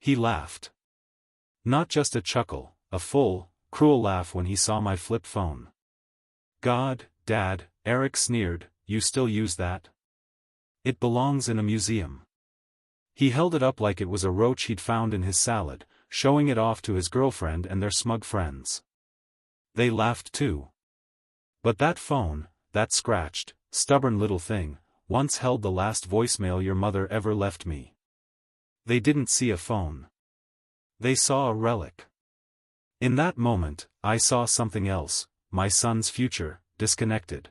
He laughed. Not just a chuckle, a full, cruel laugh when he saw my flip phone. God, Dad, Eric sneered, you still use that? It belongs in a museum. He held it up like it was a roach he'd found in his salad, showing it off to his girlfriend and their smug friends. They laughed too. But that phone, that scratched, stubborn little thing, once held the last voicemail your mother ever left me. They didn't see a phone. They saw a relic. In that moment, I saw something else, my son's future, disconnected.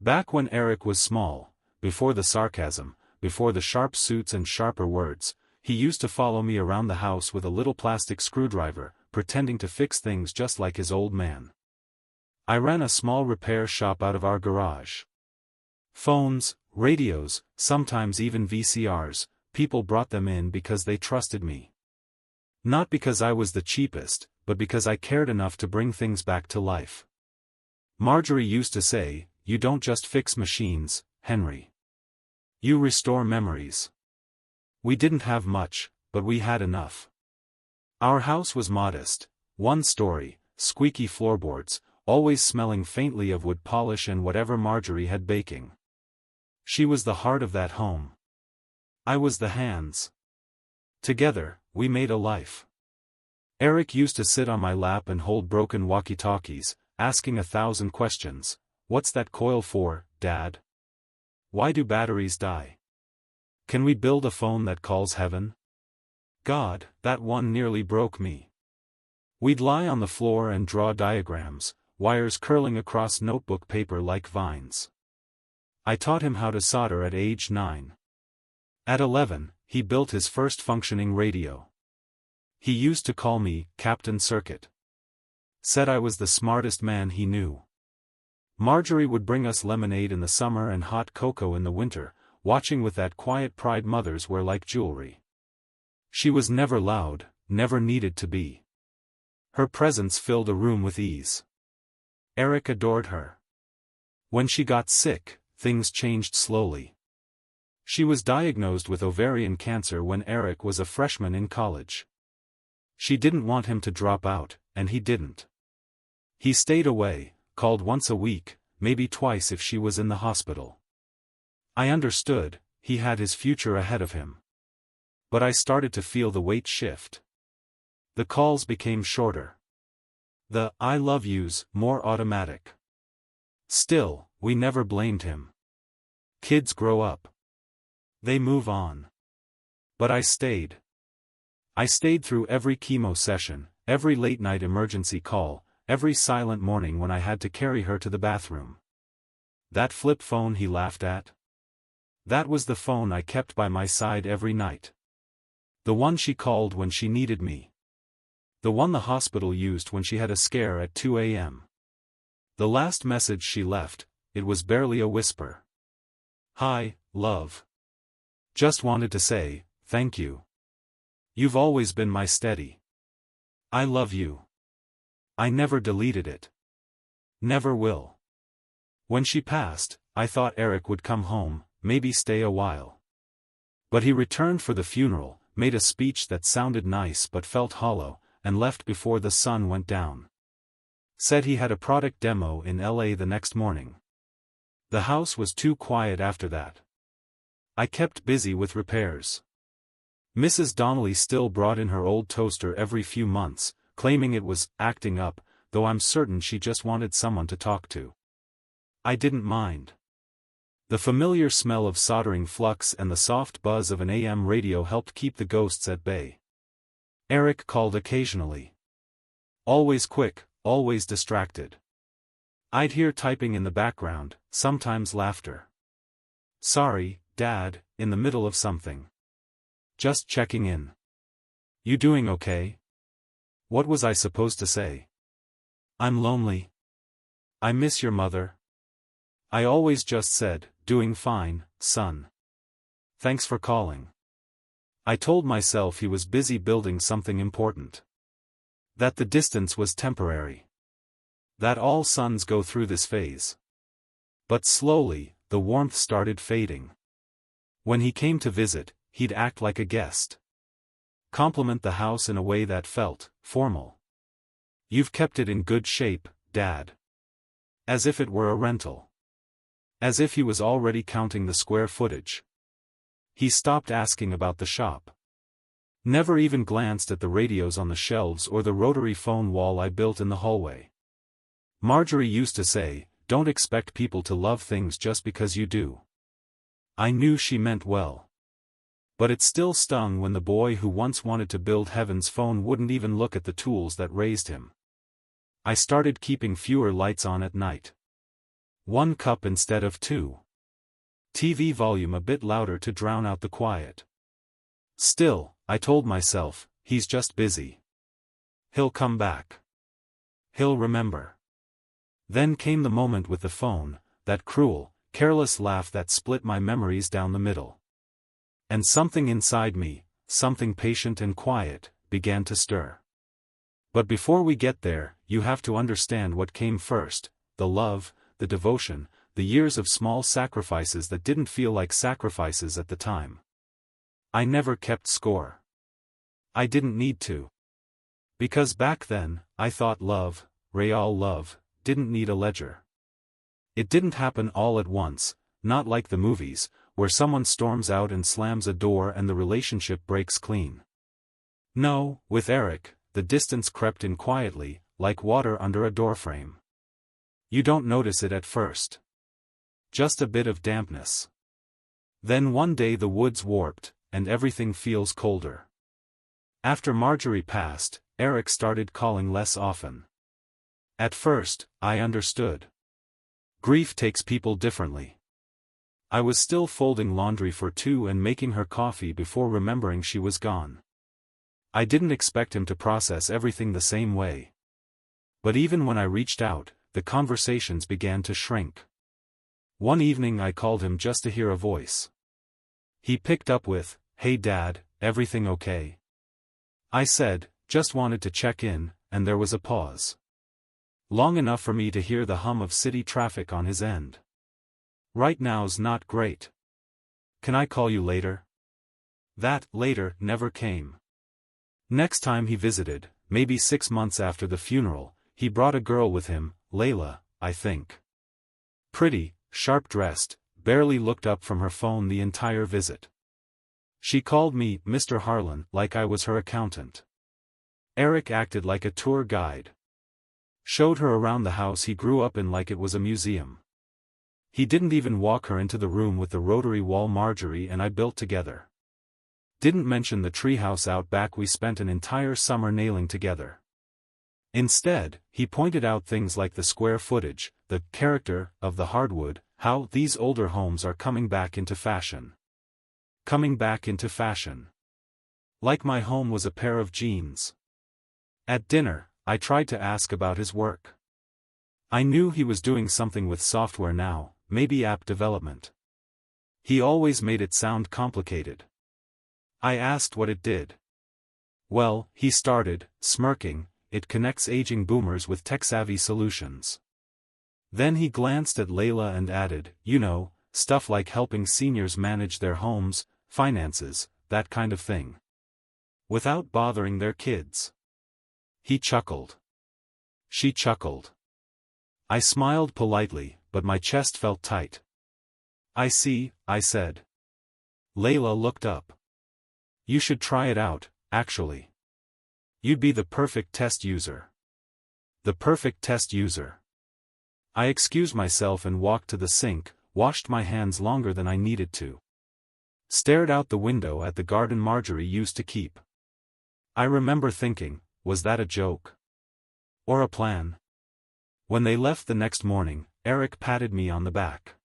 Back when Eric was small, before the sarcasm, before the sharp suits and sharper words, he used to follow me around the house with a little plastic screwdriver, pretending to fix things just like his old man. I ran a small repair shop out of our garage. Phones, radios, sometimes even VCRs, people brought them in because they trusted me. Not because I was the cheapest, but because I cared enough to bring things back to life. Marjorie used to say, "You don't just fix machines, Henry. You restore memories." We didn't have much, but we had enough. Our house was modest, one story, squeaky floorboards, always smelling faintly of wood polish and whatever Marjorie had baking. She was the heart of that home. I was the hands. Together, we made a life. Eric used to sit on my lap and hold broken walkie-talkies, asking 1,000 questions. What's that coil for, Dad? Why do batteries die? Can we build a phone that calls heaven? God, that one nearly broke me. We'd lie on the floor and draw diagrams, wires curling across notebook paper like vines. I taught him how to solder at age 9. At 11, he built his first functioning radio. He used to call me Captain Circuit. Said I was the smartest man he knew. Marjorie would bring us lemonade in the summer and hot cocoa in the winter, watching with that quiet pride mothers wear like jewelry. She was never loud, never needed to be. Her presence filled a room with ease. Eric adored her. When she got sick, things changed slowly. She was diagnosed with ovarian cancer when Eric was a freshman in college. She didn't want him to drop out, and he didn't. He stayed away, called once a week, maybe twice if she was in the hospital. I understood, he had his future ahead of him. But I started to feel the weight shift. The calls became shorter. The "I love yous" more automatic. Still, we never blamed him. Kids grow up. They move on. But I stayed. I stayed through every chemo session, every late-night emergency call, every silent morning when I had to carry her to the bathroom. That flip phone he laughed at? That was the phone I kept by my side every night. The one she called when she needed me. The one the hospital used when she had a scare at 2 a.m. The last message she left, it was barely a whisper. "Hi, love. Just wanted to say, thank you. You've always been my steady. I love you." I never deleted it. Never will. When she passed, I thought Eric would come home, maybe stay a while. But he returned for the funeral, made a speech that sounded nice but felt hollow, and left before the sun went down. Said he had a product demo in LA the next morning. The house was too quiet after that. I kept busy with repairs. Mrs. Donnelly still brought in her old toaster every few months, claiming it was acting up, though I'm certain she just wanted someone to talk to. I didn't mind. The familiar smell of soldering flux and the soft buzz of an AM radio helped keep the ghosts at bay. Eric called occasionally. Always quick, always distracted. I'd hear typing in the background, sometimes laughter. "Sorry, Dad, in the middle of something. Just checking in. You doing okay?" What was I supposed to say? "I'm lonely. I miss your mother." I always just said, "Doing fine, son. Thanks for calling." I told myself he was busy building something important. That the distance was temporary. That all sons go through this phase. But slowly, the warmth started fading. When he came to visit, he'd act like a guest. compliment the house in a way that felt formal. "You've kept it in good shape, Dad." As if it were a rental. As if he was already counting the square footage. He stopped asking about the shop. Never even glanced at the radios on the shelves or the rotary phone wall I built in the hallway. Marjorie used to say, "Don't expect people to love things just because you do." I knew she meant well. But it still stung when the boy who once wanted to build heaven's phone wouldn't even look at the tools that raised him. I started keeping fewer lights on at night. 1 cup instead of 2. TV volume a bit louder to drown out the quiet. Still, I told myself, he's just busy. He'll come back. He'll remember. Then came the moment with the phone, that cruel, careless laugh that split my memories down the middle. And something inside me, something patient and quiet, began to stir. But before we get there, you have to understand what came first: the love, the devotion, the years of small sacrifices that didn't feel like sacrifices at the time. I never kept score. I didn't need to. Because back then, I thought love, real love, didn't need a ledger. It didn't happen all at once, not like the movies, where someone storms out and slams a door and the relationship breaks clean. No, with Eric, the distance crept in quietly, like water under a doorframe. You don't notice it at first. Just a bit of dampness. Then one day the woods warped, and everything feels colder. After Marjorie passed, Eric started calling less often. At first, I understood. Grief takes people differently. I was still folding laundry for 2 and making her coffee before remembering she was gone. I didn't expect him to process everything the same way. But even when I reached out, the conversations began to shrink. One evening I called him just to hear a voice. He picked up with, "Hey Dad, everything okay?" I said, "Just wanted to check in," and there was a pause. Long enough for me to hear the hum of city traffic on his end. "Right now's not great. Can I call you later?" That later never came. Next time he visited, maybe 6 months after the funeral, he brought a girl with him, Layla, I think. Pretty, sharp-dressed, barely looked up from her phone the entire visit. She called me Mr. Harlan like I was her accountant. Eric acted like a tour guide. Showed her around the house he grew up in like it was a museum. He didn't even walk her into the room with the rotary wall Marjorie and I built together. Didn't mention the treehouse out back we spent an entire summer nailing together. Instead, he pointed out things like the square footage, the character of the hardwood, how these older homes are coming back into fashion. Coming back into fashion. Like my home was a pair of jeans. At dinner, I tried to ask about his work. I knew he was doing something with software now, maybe app development. He always made it sound complicated. I asked what it did. Well, he started, smirking, "It connects aging boomers with tech-savvy solutions." Then he glanced at Layla and added, "You know, stuff like helping seniors manage their homes, finances, that kind of thing. Without bothering their kids." He chuckled. She chuckled. I smiled politely, but my chest felt tight. "I see," I said. Layla looked up. "You should try it out, actually. You'd be the perfect test user." The perfect test user. I excused myself and walked to the sink, washed my hands longer than I needed to. Stared out the window at the garden Marjorie used to keep. I remember thinking, was that a joke? Or a plan? When they left the next morning, Eric patted me on the back.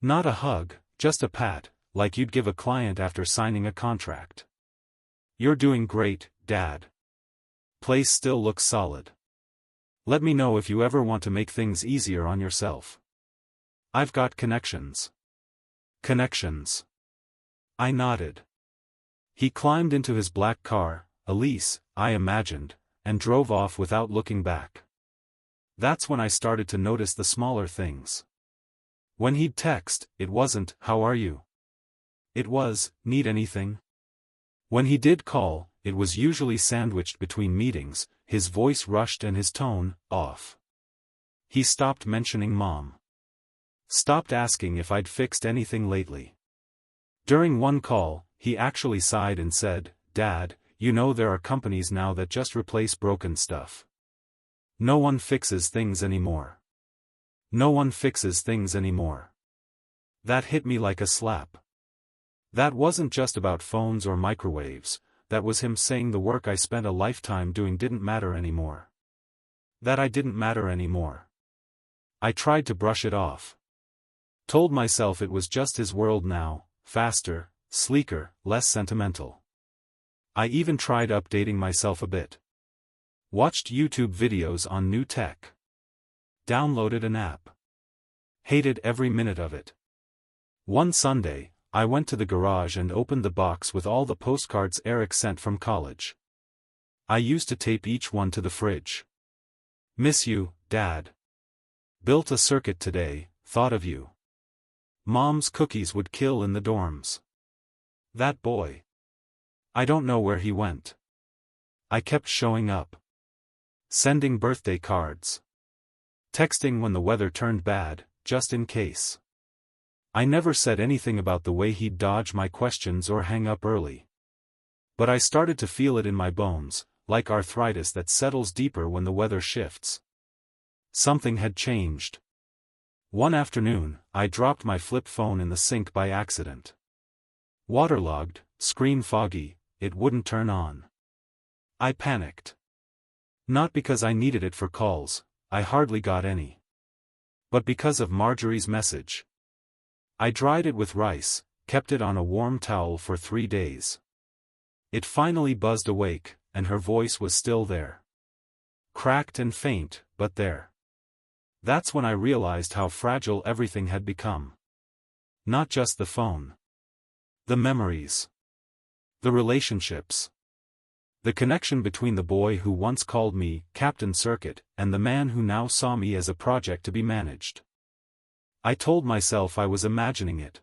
Not a hug, just a pat, like you'd give a client after signing a contract. "You're doing great, Dad. Place still looks solid. Let me know if you ever want to make things easier on yourself. I've got connections." Connections. I nodded. He climbed into his black car, Elise, I imagined, and drove off without looking back. That's when I started to notice the smaller things. When he'd text, it wasn't, "How are you?" It was, "Need anything?" When he did call, it was usually sandwiched between meetings, his voice rushed and his tone, off. He stopped mentioning Mom. Stopped asking if I'd fixed anything lately. During one call, he actually sighed and said, "Dad, you know there are companies now that just replace broken stuff. No one fixes things anymore. No one fixes things anymore." That hit me like a slap. That wasn't just about phones or microwaves, that was him saying the work I spent a lifetime doing didn't matter anymore. That I didn't matter anymore. I tried to brush it off. Told myself it was just his world now, faster, sleeker, less sentimental. I even tried updating myself a bit. Watched YouTube videos on new tech. Downloaded an app. Hated every minute of it. One Sunday, I went to the garage and opened the box with all the postcards Eric sent from college. I used to tape each one to the fridge. "Miss you, Dad. Built a circuit today, thought of you. Mom's cookies would kill in the dorms. That boy. I don't know where he went. I kept showing up. Sending birthday cards. Texting when the weather turned bad, just in case. I never said anything about the way he'd dodge my questions or hang up early. But I started to feel it in my bones, like arthritis that settles deeper when the weather shifts. Something had changed. One afternoon, I dropped my flip phone in the sink by accident. Waterlogged, screen foggy, it wouldn't turn on. I panicked. Not because I needed it for calls, I hardly got any. But because of Marjorie's message. I dried it with rice, kept it on a warm towel for 3 days. It finally buzzed awake, and her voice was still there. Cracked and faint, but there. That's when I realized how fragile everything had become. Not just the phone. The memories. The relationships. The connection between the boy who once called me Captain Circuit and the man who now saw me as a project to be managed. I told myself I was imagining it.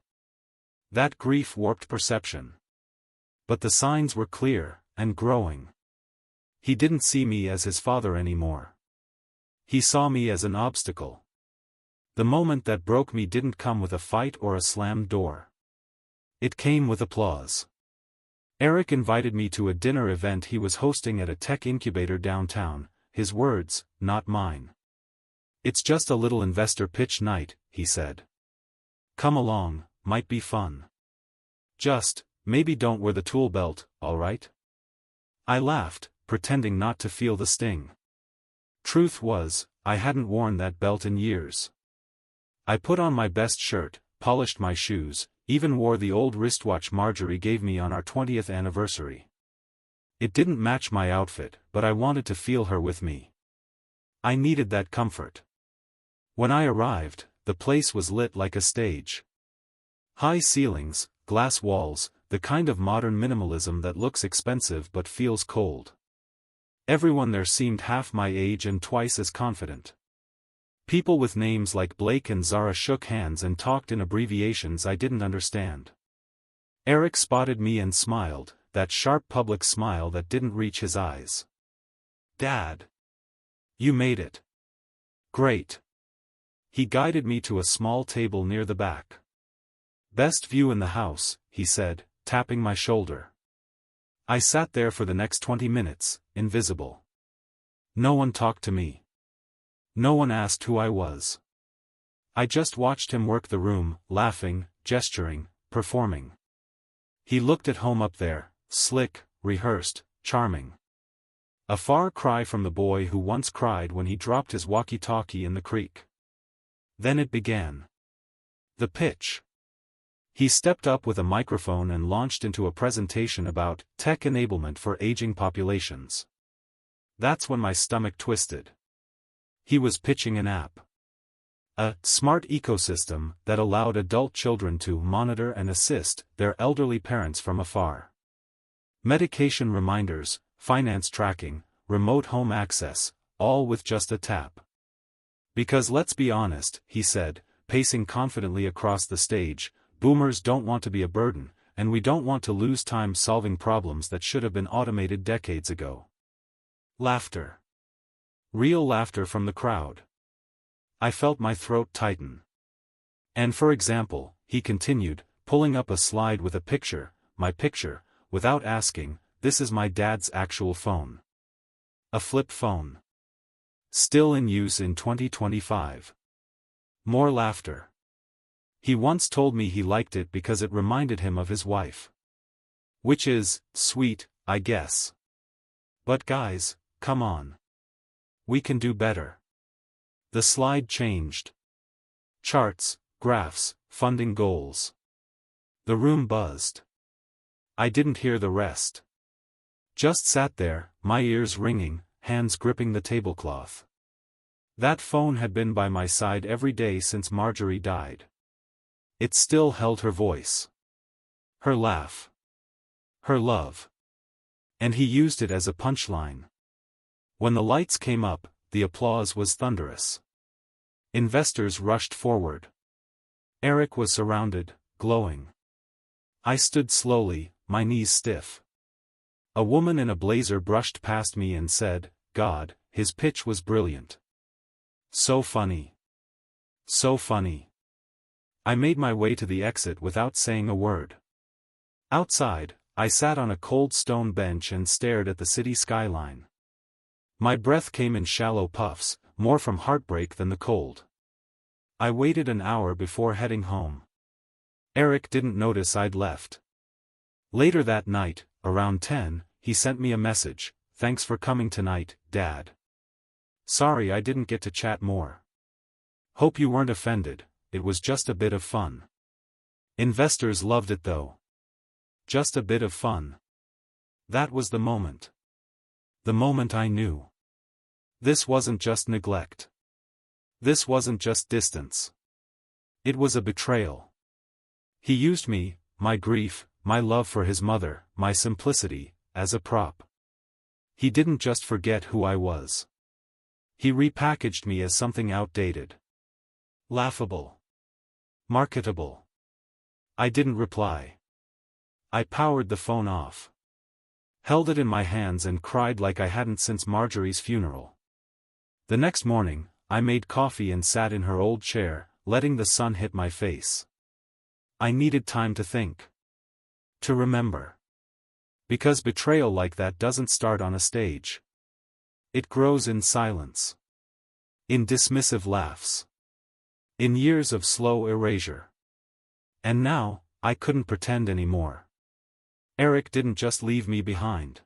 That grief warped perception. But the signs were clear, and growing. He didn't see me as his father anymore. He saw me as an obstacle. The moment that broke me didn't come with a fight or a slammed door. It came with applause. Eric invited me to a dinner event he was hosting at a tech incubator downtown, his words, not mine. "It's just a little investor pitch night," he said. "Come along, might be fun. Just, maybe don't wear the tool belt, alright?" I laughed, pretending not to feel the sting. Truth was, I hadn't worn that belt in years. I put on my best shirt, polished my shoes, even wore the old wristwatch Marjorie gave me on our 20th anniversary. It didn't match my outfit, but I wanted to feel her with me. I needed that comfort. When I arrived, the place was lit like a stage. High ceilings, glass walls, the kind of modern minimalism that looks expensive but feels cold. Everyone there seemed half my age and twice as confident. People with names like Blake and Zara shook hands and talked in abbreviations I didn't understand. Eric spotted me and smiled, that sharp public smile that didn't reach his eyes. "Dad. You made it. Great." He guided me to a small table near the back. "Best view in the house," he said, tapping my shoulder. I sat there for the next 20 minutes, invisible. No one talked to me. No one asked who I was. I just watched him work the room, laughing, gesturing, performing. He looked at home up there, slick, rehearsed, charming. A far cry from the boy who once cried when he dropped his walkie-talkie in the creek. Then it began. The pitch. He stepped up with a microphone and launched into a presentation about tech enablement for aging populations. That's when my stomach twisted. He was pitching an app. A smart ecosystem that allowed adult children to monitor and assist their elderly parents from afar. Medication reminders, finance tracking, remote home access, all with just a tap. Because let's be honest, he said, pacing confidently across the stage, boomers don't want to be a burden, and we don't want to lose time solving problems that should have been automated decades ago. Laughter. Real laughter from the crowd. I felt my throat tighten. And for example, he continued, pulling up a slide with a picture, my picture, without asking, this is my dad's actual phone. A flip phone. Still in use in 2025. More laughter. He once told me he liked it because it reminded him of his wife. Which is, sweet, I guess. But guys, come on. We can do better. The slide changed. Charts, graphs, funding goals. The room buzzed. I didn't hear the rest. Just sat there, my ears ringing, hands gripping the tablecloth. That phone had been by my side every day since Marjorie died. It still held her voice. Her laugh. Her love. And he used it as a punchline. When the lights came up, the applause was thunderous. Investors rushed forward. Eric was surrounded, glowing. I stood slowly, my knees stiff. A woman in a blazer brushed past me and said, God, his pitch was brilliant. So funny. So funny. I made my way to the exit without saying a word. Outside, I sat on a cold stone bench and stared at the city skyline. My breath came in shallow puffs, more from heartbreak than the cold. I waited an hour before heading home. Eric didn't notice I'd left. Later that night, around 10, he sent me a message, thanks for coming tonight, Dad. Sorry I didn't get to chat more. Hope you weren't offended, it was just a bit of fun. Investors loved it though. Just a bit of fun. That was the moment. The moment I knew. This wasn't just neglect. This wasn't just distance. It was a betrayal. He used me, my grief, my love for his mother, my simplicity, as a prop. He didn't just forget who I was. He repackaged me as something outdated. Laughable. Marketable. I didn't reply. I powered the phone off. Held it in my hands and cried like I hadn't since Marjorie's funeral. The next morning, I made coffee and sat in her old chair, letting the sun hit my face. I needed time to think. To remember. Because betrayal like that doesn't start on a stage. It grows in silence. In dismissive laughs. In years of slow erasure. And now, I couldn't pretend anymore. Eric didn't just leave me behind.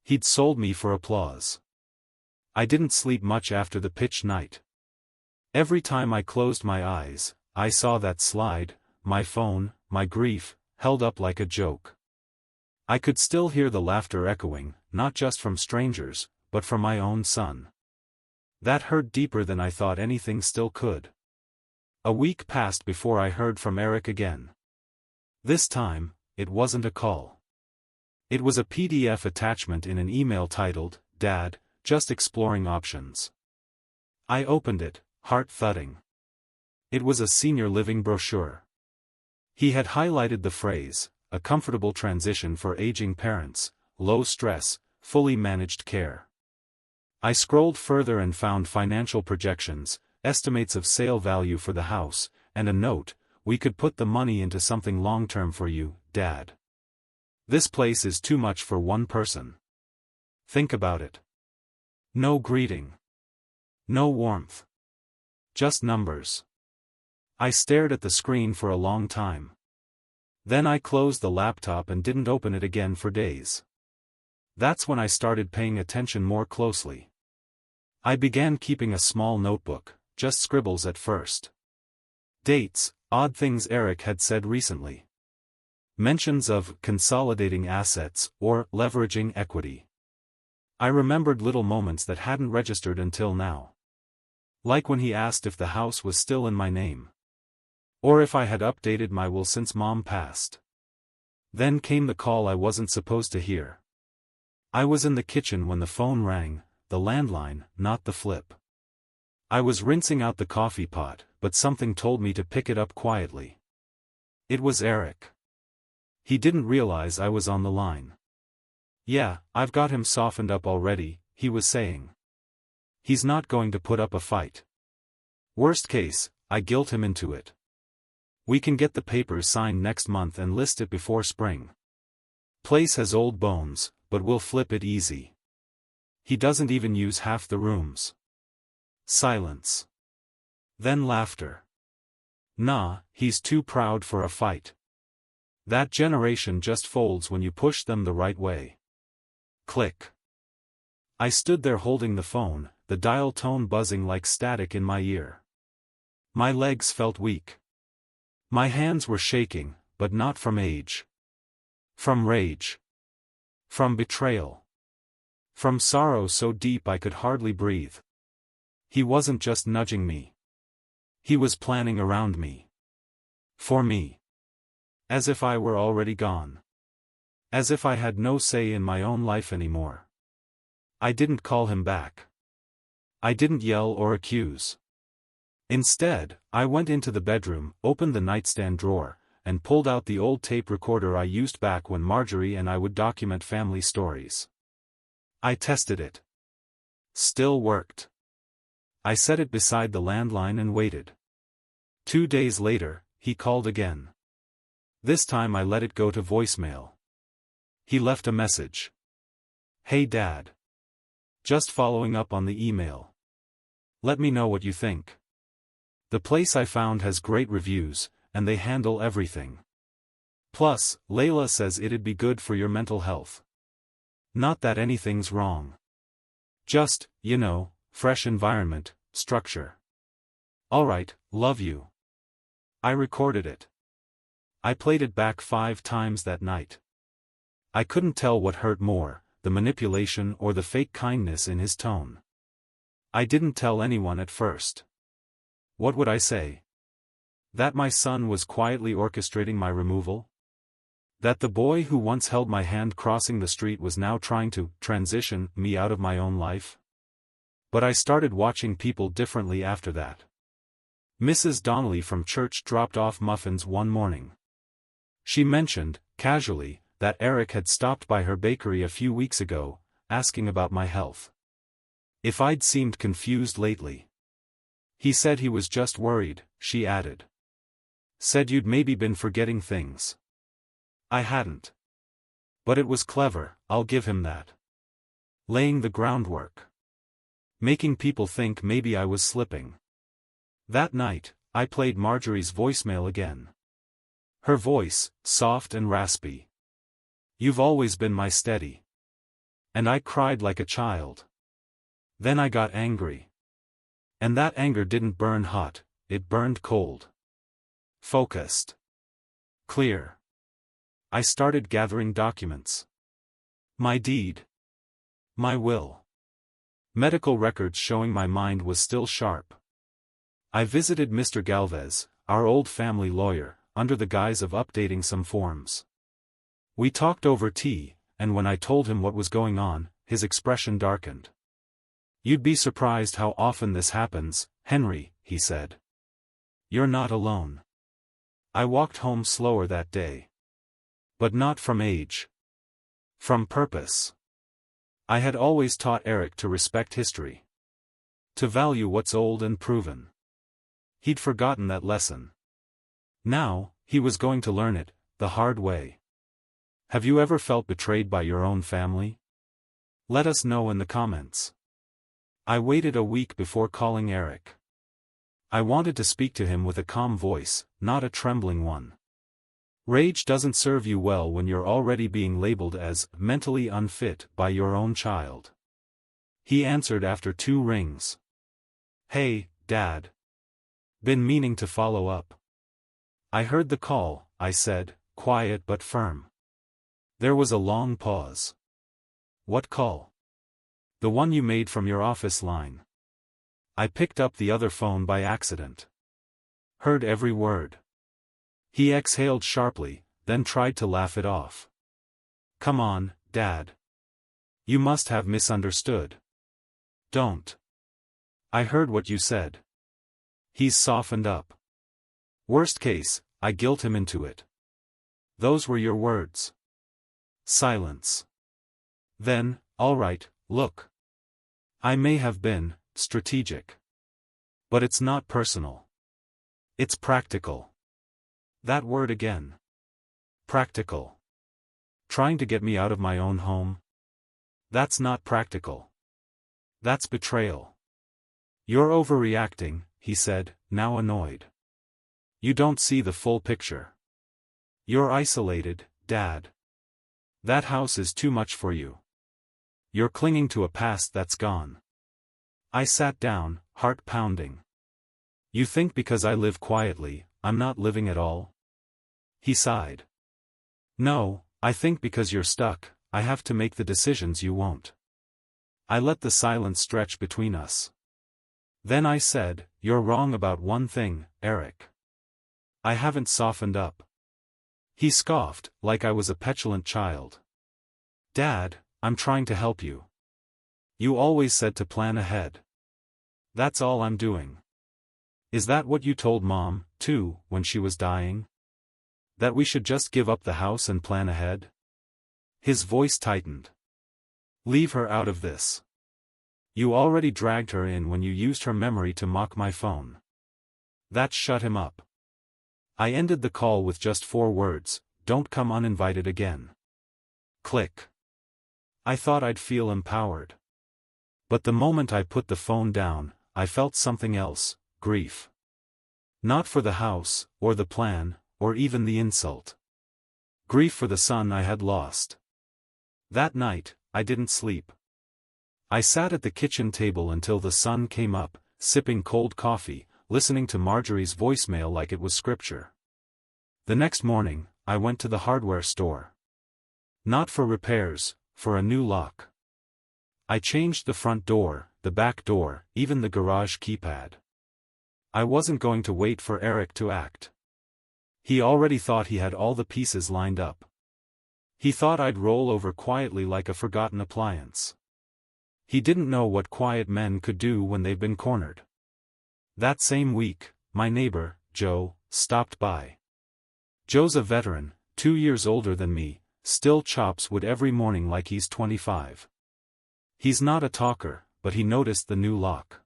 He'd sold me for applause. I didn't sleep much after the pitch night. Every time I closed my eyes, I saw that slide, my phone, my grief, held up like a joke. I could still hear the laughter echoing, not just from strangers, but from my own son. That hurt deeper than I thought anything still could. A week passed before I heard from Eric again. This time, it wasn't a call. It was a PDF attachment in an email titled, Dad, just exploring options. I opened it, heart thudding. It was a senior living brochure. He had highlighted the phrase, a comfortable transition for aging parents, low stress, fully managed care. I scrolled further and found financial projections, estimates of sale value for the house, and a note, we could put the money into something long-term for you, Dad. This place is too much for one person. Think about it. No greeting. No warmth. Just numbers. I stared at the screen for a long time. Then I closed the laptop and didn't open it again for days. That's when I started paying attention more closely. I began keeping a small notebook, just scribbles at first. Dates, odd things Eric had said recently. Mentions of consolidating assets or leveraging equity. I remembered little moments that hadn't registered until now. Like when he asked if the house was still in my name. Or if I had updated my will since Mom passed. Then came the call I wasn't supposed to hear. I was in the kitchen when the phone rang, the landline, not the flip. I was rinsing out the coffee pot, but something told me to pick it up quietly. It was Eric. He didn't realize I was on the line. Yeah, I've got him softened up already, he was saying. He's not going to put up a fight. Worst case, I guilt him into it. We can get the papers signed next month and list it before spring. Place has old bones, but we'll flip it easy. He doesn't even use half the rooms. Silence. Then laughter. Nah, he's too proud for a fight. That generation just folds when you push them the right way. Click. I stood there holding the phone, the dial tone buzzing like static in my ear. My legs felt weak. My hands were shaking, but not from age. From rage. From betrayal. From sorrow so deep I could hardly breathe. He wasn't just nudging me. He was planning around me. For me. As if I were already gone. As if I had no say in my own life anymore. I didn't call him back. I didn't yell or accuse. Instead, I went into the bedroom, opened the nightstand drawer, and pulled out the old tape recorder I used back when Marjorie and I would document family stories. I tested it. Still worked. I set it beside the landline and waited. 2 days later, he called again. This time I let it go to voicemail. He left a message. Hey Dad. Just following up on the email. Let me know what you think. The place I found has great reviews, and they handle everything. Plus, Layla says it'd be good for your mental health. Not that anything's wrong. Just, fresh environment, structure. Alright, love you. I recorded it. I played it back 5 times that night. I couldn't tell what hurt more, the manipulation or the fake kindness in his tone. I didn't tell anyone at first. What would I say? That my son was quietly orchestrating my removal? That the boy who once held my hand crossing the street was now trying to transition me out of my own life? But I started watching people differently after that. Mrs. Donnelly from church dropped off muffins one morning. She mentioned, casually, that Eric had stopped by her bakery a few weeks ago, asking about my health. If I'd seemed confused lately. He said he was just worried, she added. Said you'd maybe been forgetting things. I hadn't. But it was clever, I'll give him that. Laying the groundwork. Making people think maybe I was slipping. That night, I played Marjorie's voicemail again. Her voice, soft and raspy. You've always been my steady. And I cried like a child. Then I got angry. And that anger didn't burn hot, it burned cold. Focused. Clear. I started gathering documents. My deed. My will. Medical records showing my mind was still sharp. I visited Mr. Galvez, our old family lawyer, under the guise of updating some forms. We talked over tea, and when I told him what was going on, his expression darkened. You'd be surprised how often this happens, Henry, he said. You're not alone. I walked home slower that day. But not from age. From purpose. I had always taught Eric to respect history. To value what's old and proven. He'd forgotten that lesson. Now, he was going to learn it, the hard way. Have you ever felt betrayed by your own family? Let us know in the comments. I waited a week before calling Eric. I wanted to speak to him with a calm voice, not a trembling one. Rage doesn't serve you well when you're already being labeled as mentally unfit by your own child. He answered after 2 rings. Hey, Dad. Been meaning to follow up. I heard the call, I said, quiet but firm. There was a long pause. What call? The one you made from your office line. I picked up the other phone by accident. Heard every word. He exhaled sharply, then tried to laugh it off. Come on, Dad. You must have misunderstood. Don't. I heard what you said. He's softened up. Worst case, I guilt him into it. Those were your words. Silence. Then, all right, look. I may have been strategic. But it's not personal. It's practical. That word again. Practical. Trying to get me out of my own home? That's not practical. That's betrayal. You're overreacting, he said, now annoyed. You don't see the full picture. You're isolated, Dad. That house is too much for you. You're clinging to a past that's gone. I sat down, heart pounding. You think because I live quietly, I'm not living at all? He sighed. No, I think because you're stuck, I have to make the decisions you won't. I let the silence stretch between us. Then I said, you're wrong about one thing, Eric. I haven't softened up. He scoffed, like I was a petulant child. Dad, I'm trying to help you. You always said to plan ahead. That's all I'm doing. Is that what you told Mom, too, when she was dying? That we should just give up the house and plan ahead? His voice tightened. Leave her out of this. You already dragged her in when you used her memory to mock my phone. That shut him up. I ended the call with just 4 words, don't come uninvited again. Click. I thought I'd feel empowered. But the moment I put the phone down, I felt something else, grief. Not for the house, or the plan, or even the insult. Grief for the son I had lost. That night, I didn't sleep. I sat at the kitchen table until the sun came up, sipping cold coffee, listening to Marjorie's voicemail like it was scripture. The next morning, I went to the hardware store. Not for repairs, for a new lock. I changed the front door, the back door, even the garage keypad. I wasn't going to wait for Eric to act. He already thought he had all the pieces lined up. He thought I'd roll over quietly like a forgotten appliance. He didn't know what quiet men could do when they've been cornered. That same week, my neighbor, Joe, stopped by. Joe's a veteran, 2 years older than me, still chops wood every morning like he's 25. He's not a talker, but he noticed the new lock.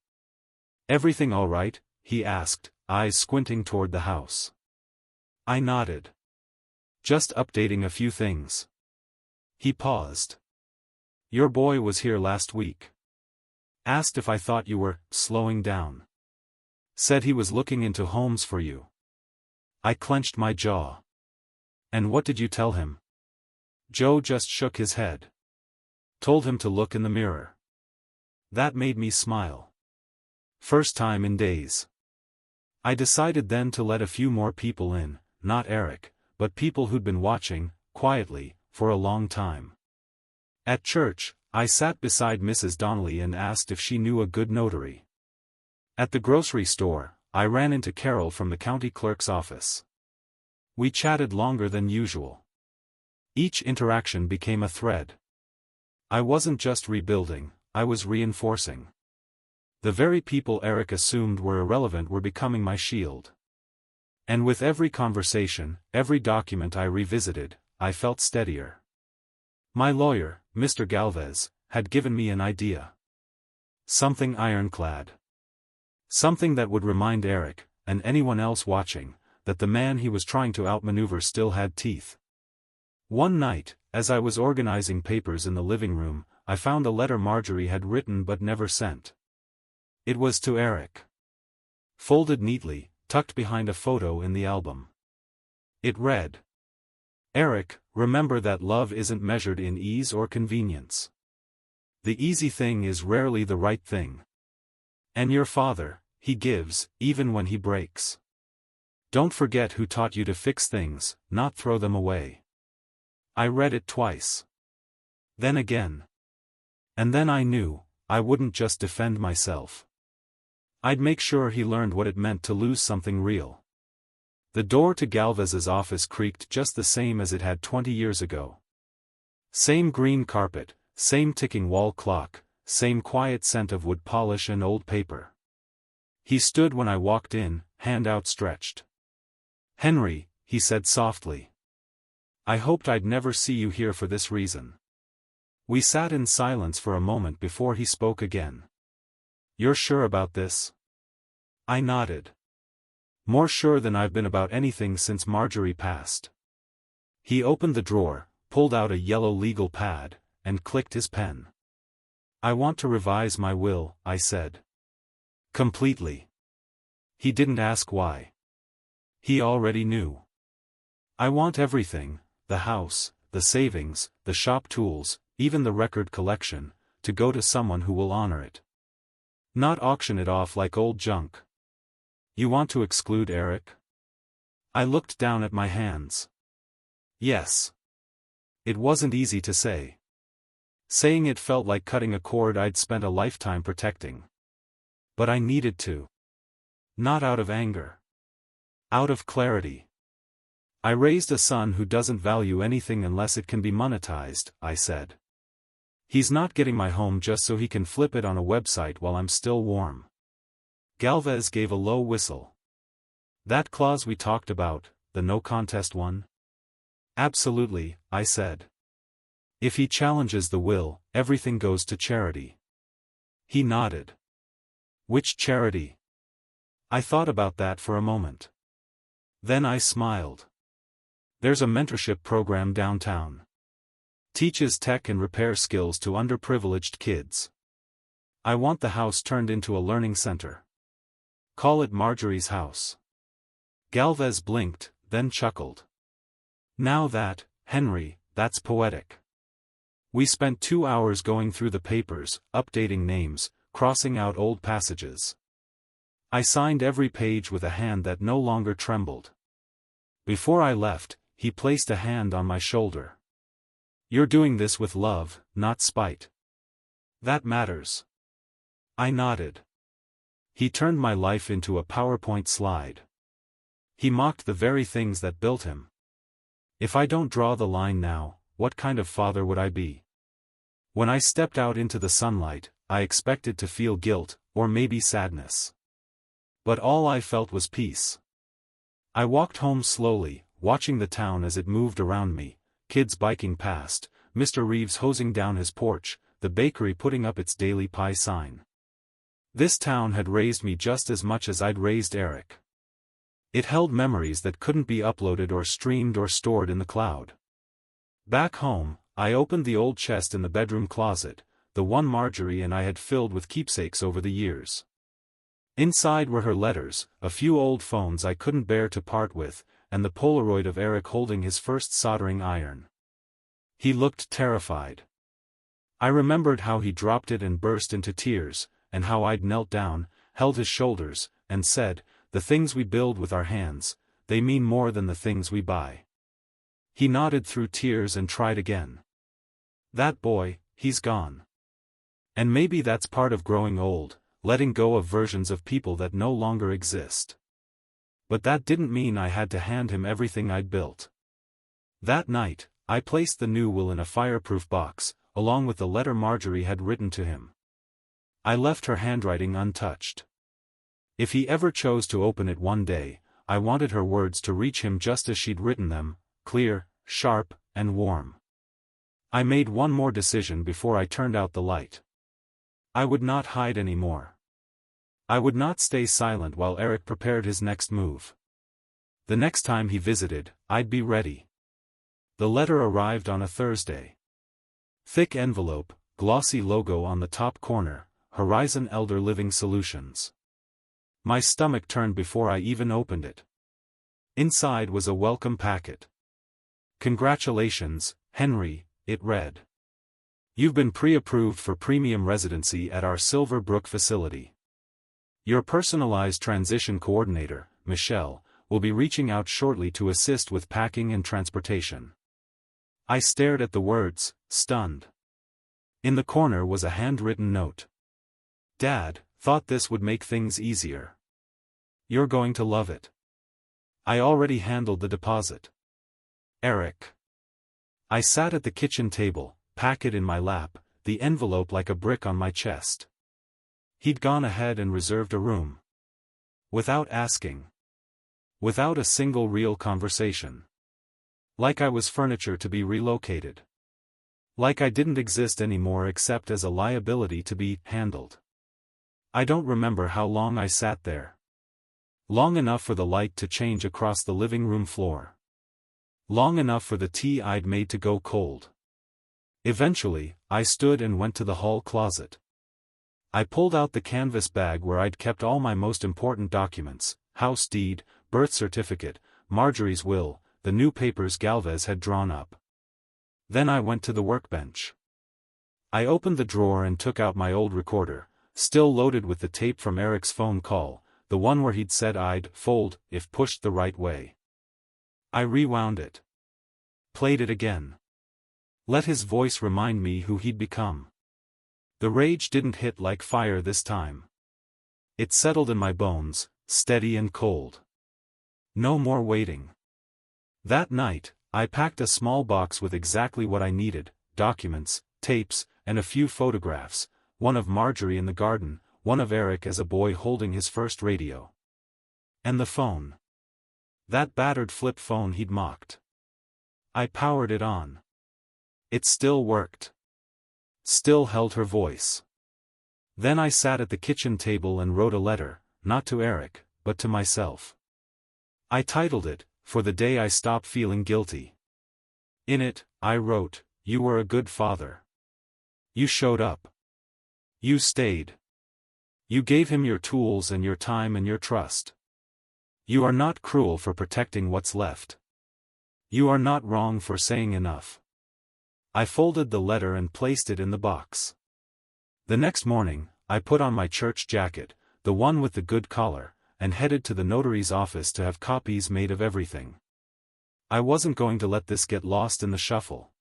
Everything all right? He asked, eyes squinting toward the house. I nodded. Just updating a few things. He paused. Your boy was here last week. Asked if I thought you were slowing down. Said he was looking into homes for you. I clenched my jaw. And what did you tell him? Joe just shook his head. Told him to look in the mirror. That made me smile. First time in days. I decided then to let a few more people in, not Eric, but people who'd been watching, quietly, for a long time. At church, I sat beside Mrs. Donnelly and asked if she knew a good notary. At the grocery store, I ran into Carol from the county clerk's office. We chatted longer than usual. Each interaction became a thread. I wasn't just rebuilding, I was reinforcing. The very people Eric assumed were irrelevant were becoming my shield. And with every conversation, every document I revisited, I felt steadier. My lawyer, Mr. Galvez, had given me an idea. Something ironclad. Something that would remind Eric, and anyone else watching, that the man he was trying to outmaneuver still had teeth. One night, as I was organizing papers in the living room, I found a letter Marjorie had written but never sent. It was to Eric. Folded neatly, tucked behind a photo in the album. It read, Eric, remember that love isn't measured in ease or convenience. The easy thing is rarely the right thing. And your father, he gives, even when he breaks. Don't forget who taught you to fix things, not throw them away. I read it twice. Then again. And then I knew, I wouldn't just defend myself. I'd make sure he learned what it meant to lose something real. The door to Galvez's office creaked just the same as it had 20 years ago. Same green carpet, same ticking wall clock, same quiet scent of wood polish and old paper. He stood when I walked in, hand outstretched. Henry, he said softly. I hoped I'd never see you here for this reason. We sat in silence for a moment before he spoke again. You're sure about this? I nodded. More sure than I've been about anything since Marjorie passed. He opened the drawer, pulled out a yellow legal pad, and clicked his pen. I want to revise my will, I said. Completely. He didn't ask why. He already knew. I want everything, the house, the savings, the shop tools, even the record collection, to go to someone who will honor it. Not auction it off like old junk. You want to exclude Eric? I looked down at my hands. Yes. It wasn't easy to say. Saying it felt like cutting a cord I'd spent a lifetime protecting. But I needed to. Not out of anger. Out of clarity. I raised a son who doesn't value anything unless it can be monetized, I said. He's not getting my home just so he can flip it on a website while I'm still warm. Galvez gave a low whistle. That clause we talked about, the no contest one? Absolutely, I said. If he challenges the will, everything goes to charity. He nodded. Which charity? I thought about that for a moment. Then I smiled. There's a mentorship program downtown. Teaches tech and repair skills to underprivileged kids. I want the house turned into a learning center. Call it Marjorie's house. Galvez blinked, then chuckled. Now that, Henry, that's poetic. We spent 2 hours going through the papers, updating names, crossing out old passages. I signed every page with a hand that no longer trembled. Before I left, he placed a hand on my shoulder. You're doing this with love, not spite. That matters. I nodded. He turned my life into a PowerPoint slide. He mocked the very things that built him. If I don't draw the line now, what kind of father would I be? When I stepped out into the sunlight, I expected to feel guilt, or maybe sadness. But all I felt was peace. I walked home slowly, watching the town as it moved around me, kids biking past, Mr. Reeves hosing down his porch, the bakery putting up its daily pie sign. This town had raised me just as much as I'd raised Eric. It held memories that couldn't be uploaded or streamed or stored in the cloud. Back home, I opened the old chest in the bedroom closet, the one Marjorie and I had filled with keepsakes over the years. Inside were her letters, a few old phones I couldn't bear to part with, and the Polaroid of Eric holding his first soldering iron. He looked terrified. I remembered how he dropped it and burst into tears, and how I'd knelt down, held his shoulders, and said, "The things we build with our hands, they mean more than the things we buy." He nodded through tears and tried again. That boy, he's gone. And maybe that's part of growing old, letting go of versions of people that no longer exist. But that didn't mean I had to hand him everything I'd built. That night, I placed the new will in a fireproof box, along with the letter Marjorie had written to him. I left her handwriting untouched. If he ever chose to open it one day, I wanted her words to reach him just as she'd written them, clear, sharp, and warm. I made one more decision before I turned out the light. I would not hide anymore. I would not stay silent while Eric prepared his next move. The next time he visited, I'd be ready. The letter arrived on a Thursday. Thick envelope, glossy logo on the top corner, Horizon Elder Living Solutions. My stomach turned before I even opened it. Inside was a welcome packet. "Congratulations, Henry," it read. "You've been pre-approved for premium residency at our Silver Brook facility. Your personalized transition coordinator, Michelle, will be reaching out shortly to assist with packing and transportation." I stared at the words, stunned. In the corner was a handwritten note. "Dad, thought this would make things easier. You're going to love it. I already handled the deposit. Eric." I sat at the kitchen table, packet in my lap, the envelope like a brick on my chest. He'd gone ahead and reserved a room. Without asking. Without a single real conversation. Like I was furniture to be relocated. Like I didn't exist anymore except as a liability to be handled. I don't remember how long I sat there. Long enough for the light to change across the living room floor. Long enough for the tea I'd made to go cold. Eventually, I stood and went to the hall closet. I pulled out the canvas bag where I'd kept all my most important documents: house deed, birth certificate, Marjorie's will, the new papers Galvez had drawn up. Then I went to the workbench. I opened the drawer and took out my old recorder, still loaded with the tape from Eric's phone call, the one where he'd said I'd fold if pushed the right way. I rewound it. Played it again. Let his voice remind me who he'd become. The rage didn't hit like fire this time. It settled in my bones, steady and cold. No more waiting. That night, I packed a small box with exactly what I needed: documents, tapes, and a few photographs, one of Marjorie in the garden, one of Eric as a boy holding his first radio. And the phone. That battered flip phone he'd mocked. I powered it on. It still worked. Still held her voice. Then I sat at the kitchen table and wrote a letter, not to Eric, but to myself. I titled it, "For the Day I Stopped Feeling Guilty." In it, I wrote, "You were a good father. You showed up. You stayed. You gave him your tools and your time and your trust. You are not cruel for protecting what's left. You are not wrong for saying enough." I folded the letter and placed it in the box. The next morning, I put on my church jacket, the one with the good collar, and headed to the notary's office to have copies made of everything. I wasn't going to let this get lost in the shuffle.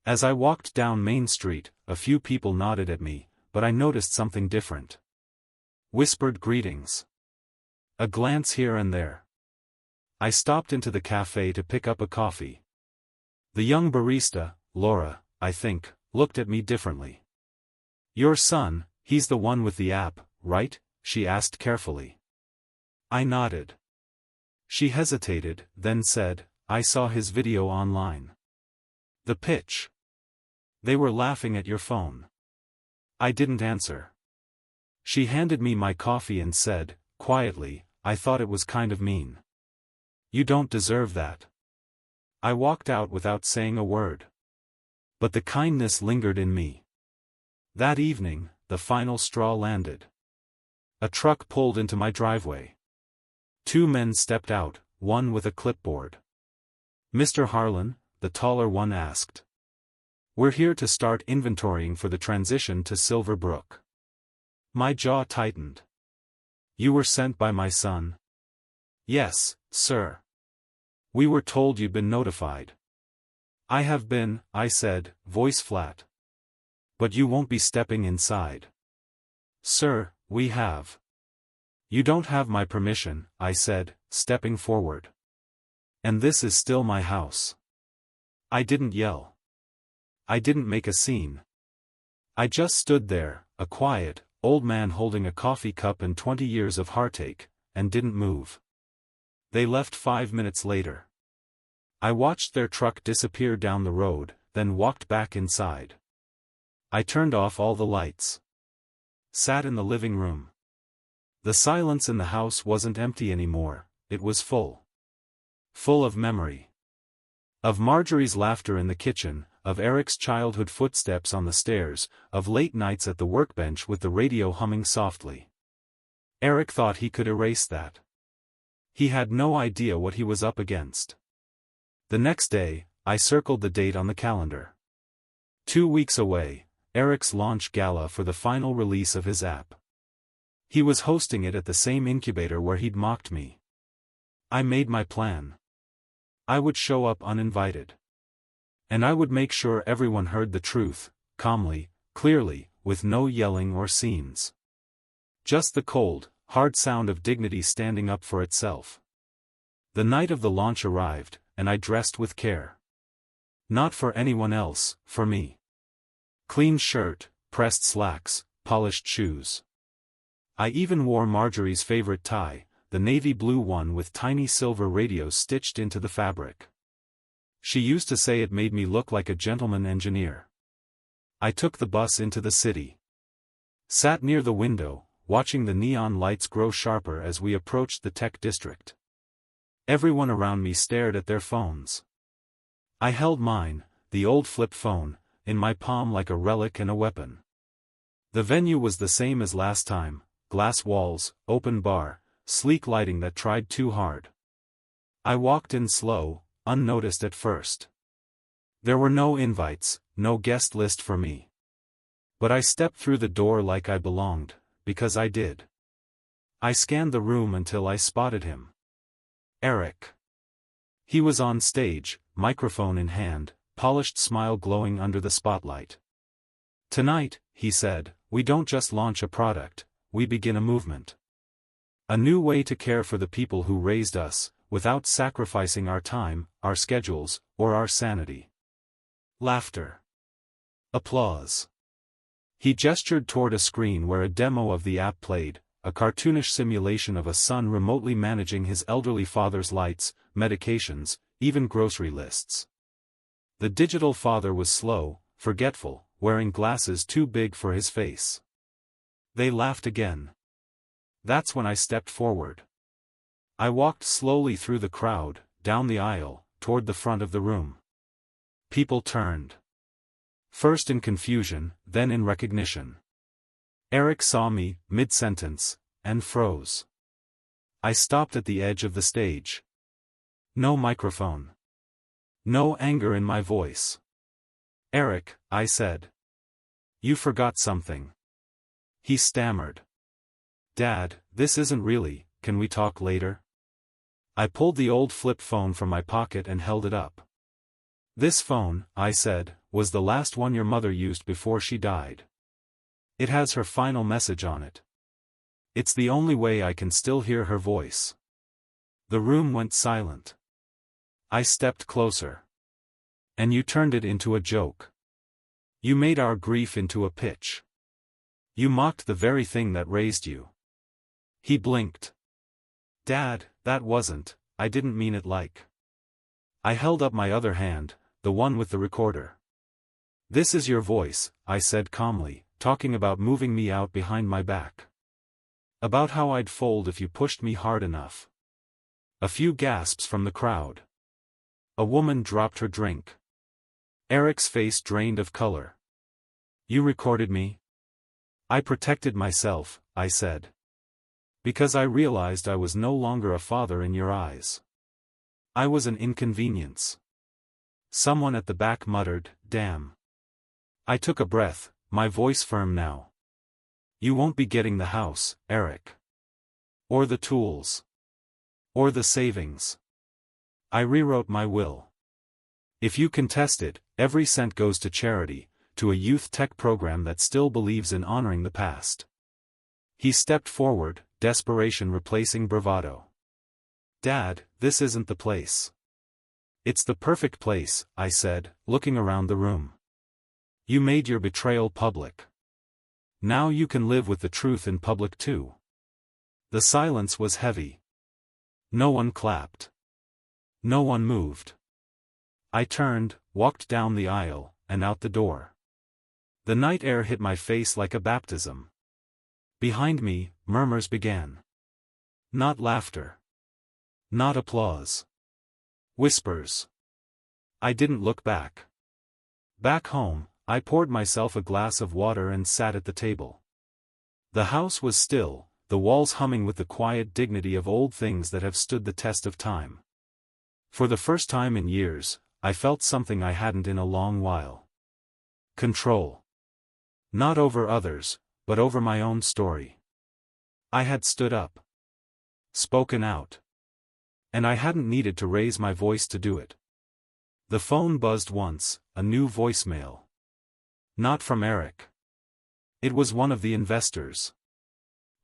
As I walked down Main Street, a few people nodded at me, but I noticed something different. Whispered greetings. A glance here and there. I stopped into the cafe to pick up a coffee. The young barista, Laura, I think, looked at me differently. "Your son, he's the one with the app, right?" she asked carefully. I nodded. She hesitated, then said, "I saw his video online." "The pitch. They were laughing at your phone." I didn't answer. She handed me my coffee and said, quietly, "I thought it was kind of mean. You don't deserve that." I walked out without saying a word. But the kindness lingered in me. That evening, the final straw landed. A truck pulled into my driveway. 2 men stepped out, one with a clipboard. "Mr. Harlan?" the taller one asked. "We're here to start inventorying for the transition to Silver Brook." My jaw tightened. "You were sent by my son?" "Yes, sir. We were told you'd been notified." "I have been," I said, voice flat. "But you won't be stepping inside." "Sir, we have." "You don't have my permission," I said, stepping forward. "And this is still my house." I didn't yell. I didn't make a scene. I just stood there, a quiet, old man holding a coffee cup and 20 years of heartache, and didn't move. They left 5 minutes later. I watched their truck disappear down the road, then walked back inside. I turned off all the lights. Sat in the living room. The silence in the house wasn't empty anymore, it was full. Full of memory. Of Marjorie's laughter in the kitchen, of Eric's childhood footsteps on the stairs, of late nights at the workbench with the radio humming softly. Eric thought he could erase that. He had no idea what he was up against. The next day, I circled the date on the calendar. 2 weeks away, Eric's launch gala for the final release of his app. He was hosting it at the same incubator where he'd mocked me. I made my plan. I would show up uninvited. And I would make sure everyone heard the truth, calmly, clearly, with no yelling or scenes. Just the cold, hard sound of dignity standing up for itself. The night of the launch arrived, and I dressed with care. Not for anyone else, for me. Clean shirt, pressed slacks, polished shoes. I even wore Marjorie's favorite tie, the navy blue one with tiny silver radios stitched into the fabric. She used to say it made me look like a gentleman engineer. I took the bus into the city. Sat near the window, watching the neon lights grow sharper as we approached the tech district. Everyone around me stared at their phones. I held mine, the old flip phone, in my palm like a relic and a weapon. The venue was the same as last time, glass walls, open bar, sleek lighting that tried too hard. I walked in slow, unnoticed at first. There were no invites, no guest list for me. But I stepped through the door like I belonged, because I did. I scanned the room until I spotted him. Eric. He was on stage, microphone in hand, polished smile glowing under the spotlight. "Tonight," he said, "we don't just launch a product, we begin a movement. A new way to care for the people who raised us, without sacrificing our time, our schedules, or our sanity." Laughter. Applause. He gestured toward a screen where a demo of the app played, a cartoonish simulation of a son remotely managing his elderly father's lights, medications, even grocery lists. The digital father was slow, forgetful, wearing glasses too big for his face. They laughed again. That's when I stepped forward. I walked slowly through the crowd, down the aisle, toward the front of the room. People turned. First in confusion, then in recognition. Eric saw me, mid-sentence, and froze. I stopped at the edge of the stage. No microphone. No anger in my voice. "Eric," I said. "You forgot something." He stammered. "Dad, this isn't really, can we talk later?" I pulled the old flip phone from my pocket and held it up. "This phone," I said, "was the last one your mother used before she died. It has her final message on it. It's the only way I can still hear her voice." The room went silent. I stepped closer. "And you turned it into a joke. You made our grief into a pitch. You mocked the very thing that raised you." He blinked. "Dad, that wasn't, I didn't mean it like." I held up my other hand, the one with the recorder. "This is your voice," I said calmly, talking about moving me out behind my back. About how I'd fold if you pushed me hard enough. A few gasps from the crowd. A woman dropped her drink. Eric's face drained of color. "You recorded me?" "I protected myself," I said. "Because I realized I was no longer a father in your eyes. I was an inconvenience." Someone at the back muttered, "Damn." I took a breath, my voice firm now. "You won't be getting the house, Eric. Or the tools. Or the savings. I rewrote my will. If you contest it, every cent goes to charity, to a youth tech program that still believes in honoring the past." He stepped forward, desperation replacing bravado. "Dad, this isn't the place." "It's the perfect place," I said, looking around the room. "You made your betrayal public. Now you can live with the truth in public too." The silence was heavy. No one clapped. No one moved. I turned, walked down the aisle, and out the door. The night air hit my face like a baptism. Behind me, murmurs began. Not laughter. Not applause. Whispers. I didn't look back. Back home, I poured myself a glass of water and sat at the table. The house was still, the walls humming with the quiet dignity of old things that have stood the test of time. For the first time in years, I felt something I hadn't in a long while. Control. Not over others, but over my own story. I had stood up. Spoken out. And I hadn't needed to raise my voice to do it. The phone buzzed once, a new voicemail. Not from Eric. It was one of the investors.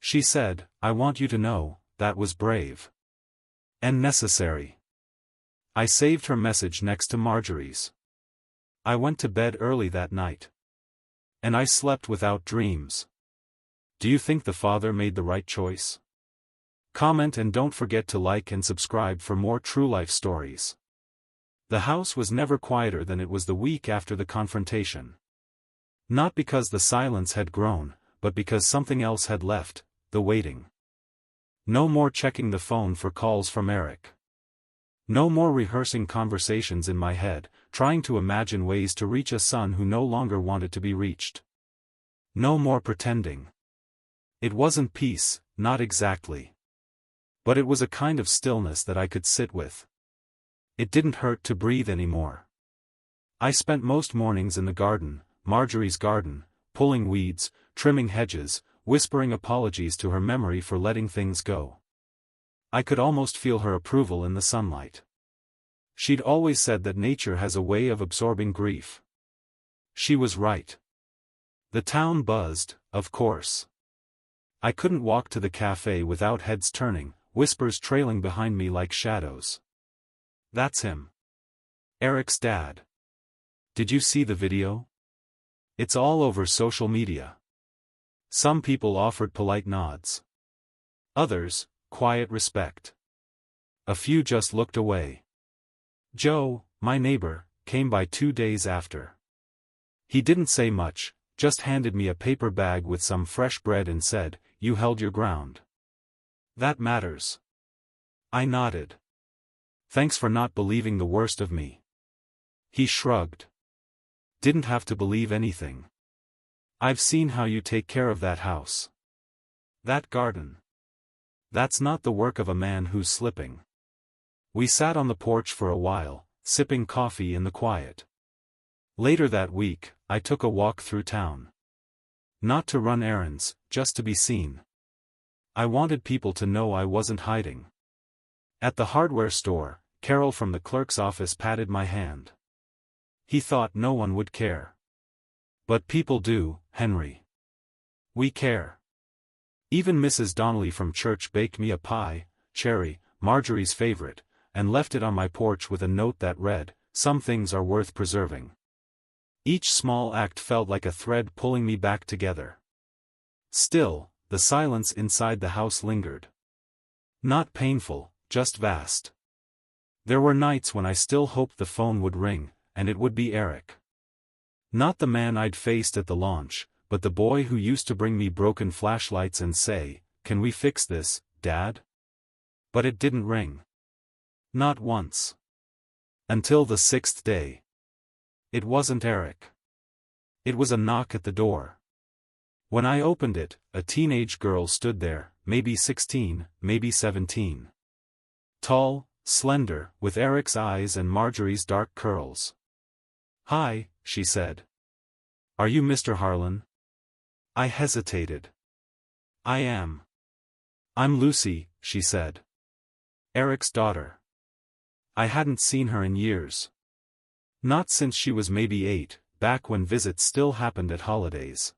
She said, "I want you to know, that was brave. And necessary." I saved her message next to Marjorie's. I went to bed early that night. And I slept without dreams. Do you think the father made the right choice? Comment and don't forget to like and subscribe for more true life stories. The house was never quieter than it was the week after the confrontation. Not because the silence had grown, but because something else had left, the waiting. No more checking the phone for calls from Eric. No more rehearsing conversations in my head, trying to imagine ways to reach a son who no longer wanted to be reached. No more pretending. It wasn't peace, not exactly. But it was a kind of stillness that I could sit with. It didn't hurt to breathe anymore. I spent most mornings in the garden, Marjorie's garden, pulling weeds, trimming hedges, whispering apologies to her memory for letting things go. I could almost feel her approval in the sunlight. She'd always said that nature has a way of absorbing grief. She was right. The town buzzed, of course. I couldn't walk to the cafe without heads turning, whispers trailing behind me like shadows. That's him. Eric's dad. Did you see the video? It's all over social media. Some people offered polite nods. Others, quiet respect. A few just looked away. Joe, my neighbor, came by 2 days after. He didn't say much, just handed me a paper bag with some fresh bread and said, "You held your ground. That matters." I nodded. "Thanks for not believing the worst of me." He shrugged. "Didn't have to believe anything. I've seen how you take care of that house. That garden. That's not the work of a man who's slipping." We sat on the porch for a while, sipping coffee in the quiet. Later that week, I took a walk through town. Not to run errands, just to be seen. I wanted people to know I wasn't hiding. At the hardware store, Carol from the clerk's office patted my hand. He thought no one would care. But people do, Henry. We care. Even Mrs. Donnelly from church baked me a pie, cherry, Marjorie's favorite, and left it on my porch with a note that read, "Some things are worth preserving." Each small act felt like a thread pulling me back together. Still, the silence inside the house lingered. Not painful, just vast. There were nights when I still hoped the phone would ring, and it would be Eric. Not the man I'd faced at the launch, but the boy who used to bring me broken flashlights and say, "Can we fix this, Dad?" But it didn't ring. Not once. Until the 6th day. It wasn't Eric. It was a knock at the door. When I opened it, a teenage girl stood there, maybe 16, maybe 17. Tall, slender, with Eric's eyes and Marjorie's dark curls. "Hi," she said. "Are you Mr. Harlan?" I hesitated. "I am." "I'm Lucy," she said. "Eric's daughter." I hadn't seen her in years. Not since she was maybe 8, back when visits still happened at holidays.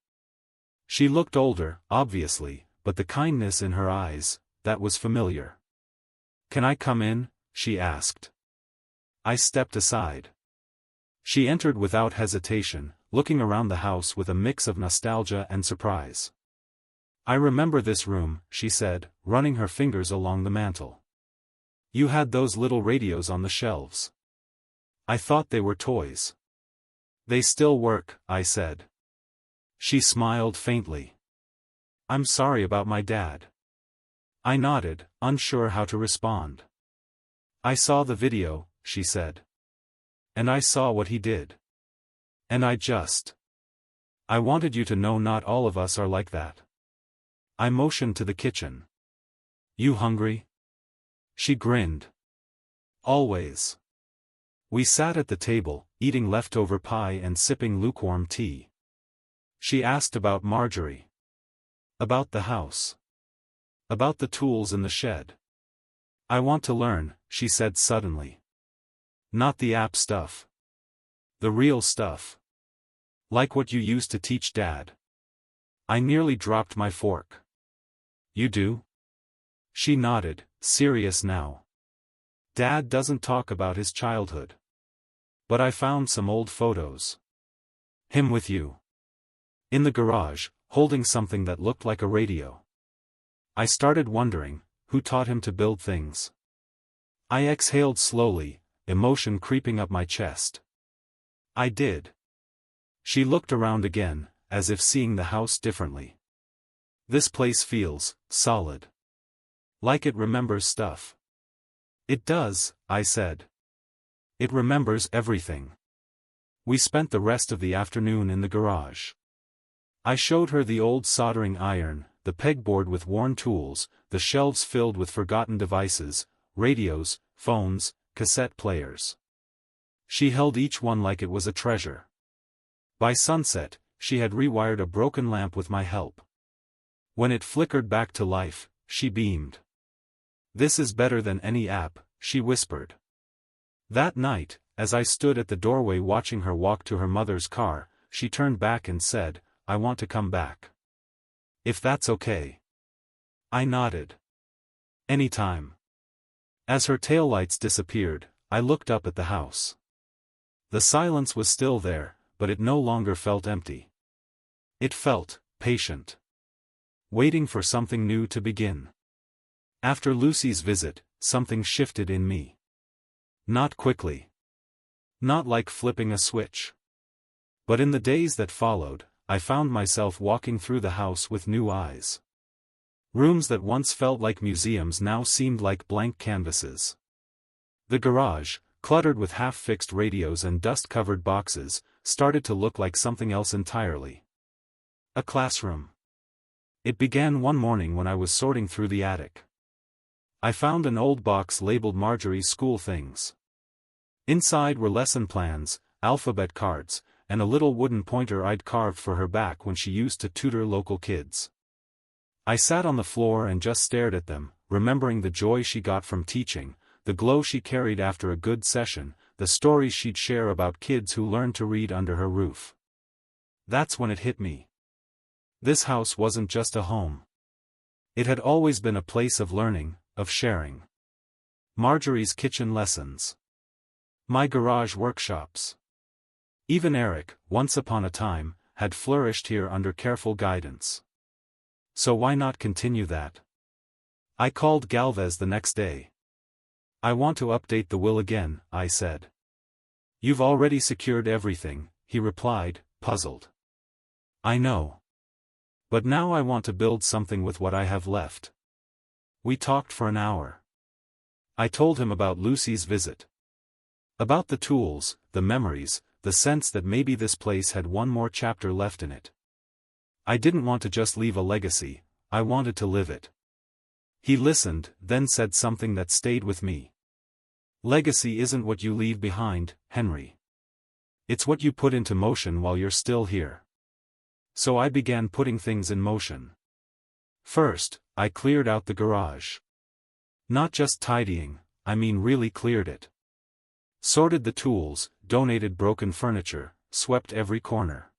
She looked older, obviously, but the kindness in her eyes, that was familiar. "Can I come in?" she asked. I stepped aside. She entered without hesitation, looking around the house with a mix of nostalgia and surprise. "I remember this room," she said, running her fingers along the mantel. "You had those little radios on the shelves. I thought they were toys." "They still work," I said. She smiled faintly. "I'm sorry about my dad." I nodded, unsure how to respond. "I saw the video," she said. "And I saw what he did. And I wanted you to know not all of us are like that." I motioned to the kitchen. "You hungry?" She grinned. "Always." We sat at the table, eating leftover pie and sipping lukewarm tea. She asked about Marjorie. About the house. About the tools in the shed. "I want to learn," she said suddenly. "Not the app stuff. The real stuff. Like what you used to teach Dad." I nearly dropped my fork. "You do?" She nodded, serious now. "Dad doesn't talk about his childhood. But I found some old photos. Him with you. In the garage, holding something that looked like a radio." I started wondering, who taught him to build things? I exhaled slowly, emotion creeping up my chest. I did. She looked around again, as if seeing the house differently. This place feels solid. Like it remembers stuff. It does, I said. It remembers everything. We spent the rest of the afternoon in the garage. I showed her the old soldering iron, the pegboard with worn tools, the shelves filled with forgotten devices, radios, phones, cassette players. She held each one like it was a treasure. By sunset, she had rewired a broken lamp with my help. When it flickered back to life, she beamed. "This is better than any app," she whispered. That night, as I stood at the doorway watching her walk to her mother's car, she turned back and said, "I want to come back. If that's okay." I nodded. "Anytime." As her taillights disappeared, I looked up at the house. The silence was still there, but it no longer felt empty. It felt patient. Waiting for something new to begin. After Lucy's visit, something shifted in me. Not quickly. Not like flipping a switch. But in the days that followed, I found myself walking through the house with new eyes. Rooms that once felt like museums now seemed like blank canvases. The garage, cluttered with half-fixed radios and dust-covered boxes, started to look like something else entirely. A classroom. It began one morning when I was sorting through the attic. I found an old box labeled Marjorie's School Things. Inside were lesson plans, alphabet cards, and a little wooden pointer I'd carved for her back when she used to tutor local kids. I sat on the floor and just stared at them, remembering the joy she got from teaching, the glow she carried after a good session, the stories she'd share about kids who learned to read under her roof. That's when it hit me. This house wasn't just a home. It had always been a place of learning, of sharing. Marjorie's kitchen lessons. My garage workshops. Even Eric, once upon a time, had flourished here under careful guidance. So why not continue that? I called Galvez the next day. "I want to update the will again," I said. "You've already secured everything," he replied, puzzled. "I know. But now I want to build something with what I have left." We talked for an hour. I told him about Lucy's visit. About the tools, the memories, the sense that maybe this place had one more chapter left in it. I didn't want to just leave a legacy, I wanted to live it. He listened, then said something that stayed with me. "Legacy isn't what you leave behind, Henry. It's what you put into motion while you're still here." So I began putting things in motion. First, I cleared out the garage. Not just tidying, I mean really cleared it. Sorted the tools, donated broken furniture, swept every corner.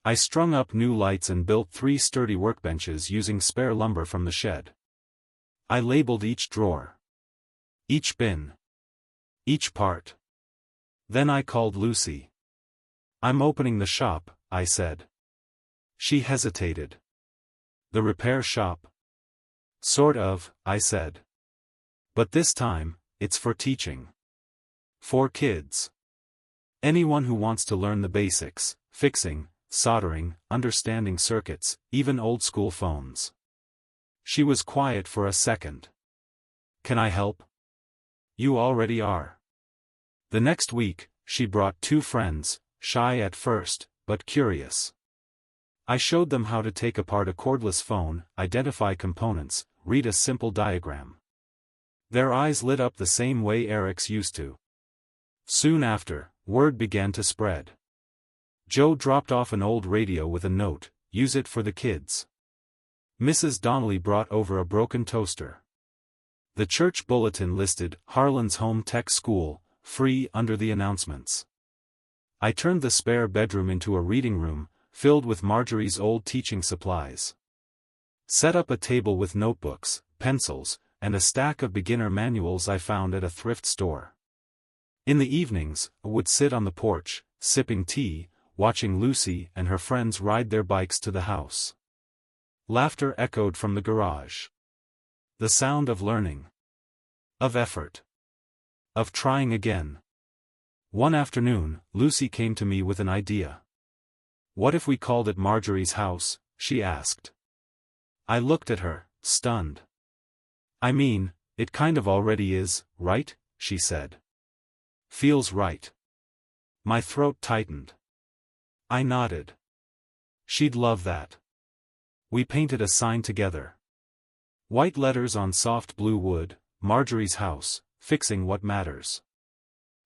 I strung up new lights and built 3 sturdy workbenches using spare lumber from the shed. I labeled each drawer. Each bin. Each part. Then I called Lucy. "I'm opening the shop," I said. She hesitated. "The repair shop?" "Sort of," I said. "But this time, it's for teaching. For kids. Anyone who wants to learn the basics, fixing, soldering, understanding circuits, even old-school phones." She was quiet for a second. "Can I help?" "You already are." The next week, she brought 2 friends, shy at first, but curious. I showed them how to take apart a cordless phone, identify components, read a simple diagram. Their eyes lit up the same way Eric's used to. Soon after, word began to spread. Joe dropped off an old radio with a note, "Use it for the kids." Mrs. Donnelly brought over a broken toaster. The church bulletin listed Harlan's Home Tech School, free under the announcements. I turned the spare bedroom into a reading room, filled with Marjorie's old teaching supplies. Set up a table with notebooks, pencils, and a stack of beginner manuals I found at a thrift store. In the evenings, I would sit on the porch, sipping tea, watching Lucy and her friends ride their bikes to the house. Laughter echoed from the garage. The sound of learning. Of effort. Of trying again. One afternoon, Lucy came to me with an idea. "What if we called it Marjorie's house?" she asked. I looked at her, stunned. "I mean, it kind of already is, right?" she said. "Feels right." My throat tightened. I nodded. She'd love that. We painted a sign together. White letters on soft blue wood, "Marjorie's house, fixing what matters."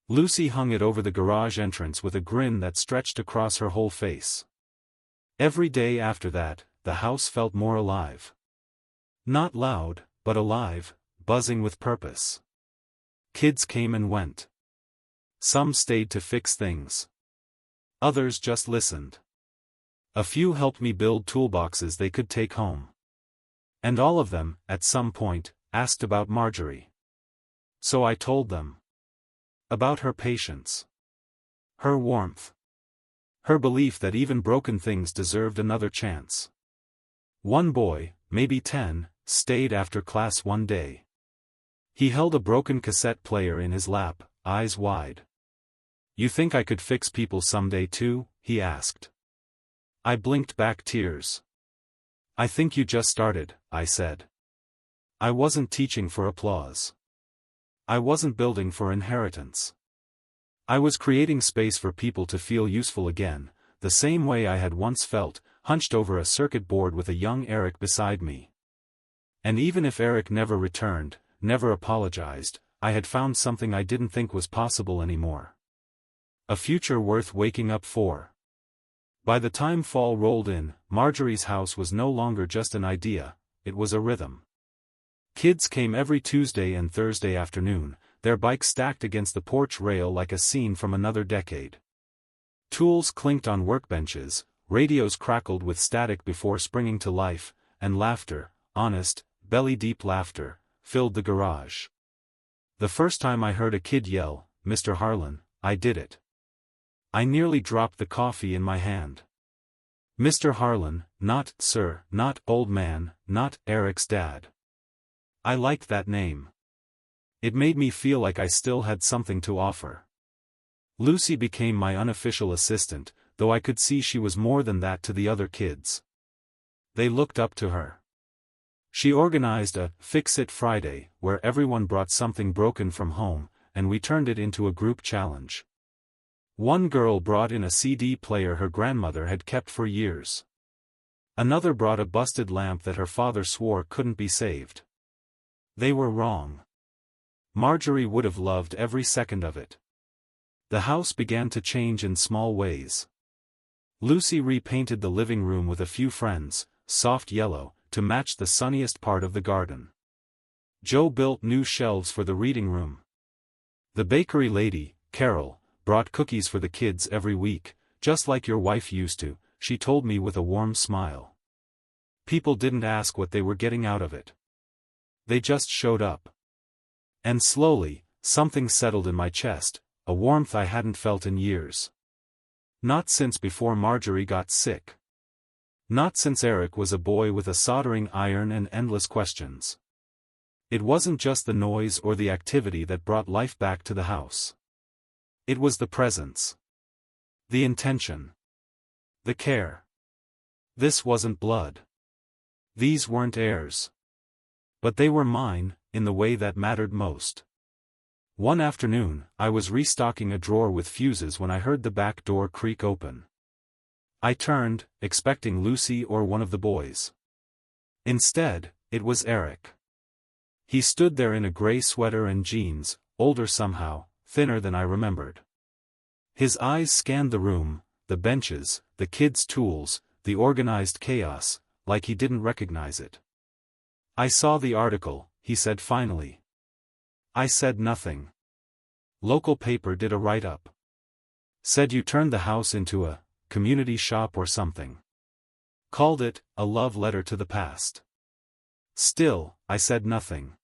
Lucy hung it over the garage entrance with a grin that stretched across her whole face. Every day after that, the house felt more alive. Not loud, but alive, buzzing with purpose. Kids came and went. Some stayed to fix things. Others just listened. A few helped me build toolboxes they could take home. And all of them, at some point, asked about Marjorie. So I told them. About her patience. Her warmth. Her belief that even broken things deserved another chance. One boy, maybe 10, stayed after class one day. He held a broken cassette player in his lap, eyes wide. "You think I could fix people someday too?" he asked. I blinked back tears. "I think you just started," I said. I wasn't teaching for applause. I wasn't building for inheritance. I was creating space for people to feel useful again, the same way I had once felt, hunched over a circuit board with a young Eric beside me. And even if Eric never returned, never apologized, I had found something I didn't think was possible anymore. A future worth waking up for. By the time fall rolled in, Marjorie's house was no longer just an idea, it was a rhythm. Kids came every Tuesday and Thursday afternoon, their bikes stacked against the porch rail like a scene from another decade. Tools clinked on workbenches, radios crackled with static before springing to life, and laughter, honest, belly-deep laughter, filled the garage. The first time I heard a kid yell, "Mr. Harlan," I did it. I nearly dropped the coffee in my hand. Mr. Harlan, not sir, not old man, not Eric's dad. I liked that name. It made me feel like I still had something to offer. Lucy became my unofficial assistant, though I could see she was more than that to the other kids. They looked up to her. She organized a Fix It Friday, where everyone brought something broken from home, and we turned it into a group challenge. One girl brought in a CD player her grandmother had kept for years. Another brought a busted lamp that her father swore couldn't be saved. They were wrong. Marjorie would have loved every second of it. The house began to change in small ways. Lucy repainted the living room with a few friends, soft yellow, to match the sunniest part of the garden. Joe built new shelves for the reading room. The bakery lady, Carol, brought cookies for the kids every week, just like your wife used to, she told me with a warm smile. People didn't ask what they were getting out of it. They just showed up. And slowly, something settled in my chest, a warmth I hadn't felt in years. Not since before Marjorie got sick. Not since Eric was a boy with a soldering iron and endless questions. It wasn't just the noise or the activity that brought life back to the house. It was the presence. The intention. The care. This wasn't blood. These weren't heirs. But they were mine, in the way that mattered most. One afternoon, I was restocking a drawer with fuses when I heard the back door creak open. I turned, expecting Lucy or one of the boys. Instead, it was Eric. He stood there in a gray sweater and jeans, older somehow, thinner than I remembered. His eyes scanned the room, the benches, the kids' tools, the organized chaos, like he didn't recognize it. "I saw the article," he said finally. I said nothing. Local paper did a write-up. Said you turned the house into a community shop or something. Called it a love letter to the past. Still, I said nothing.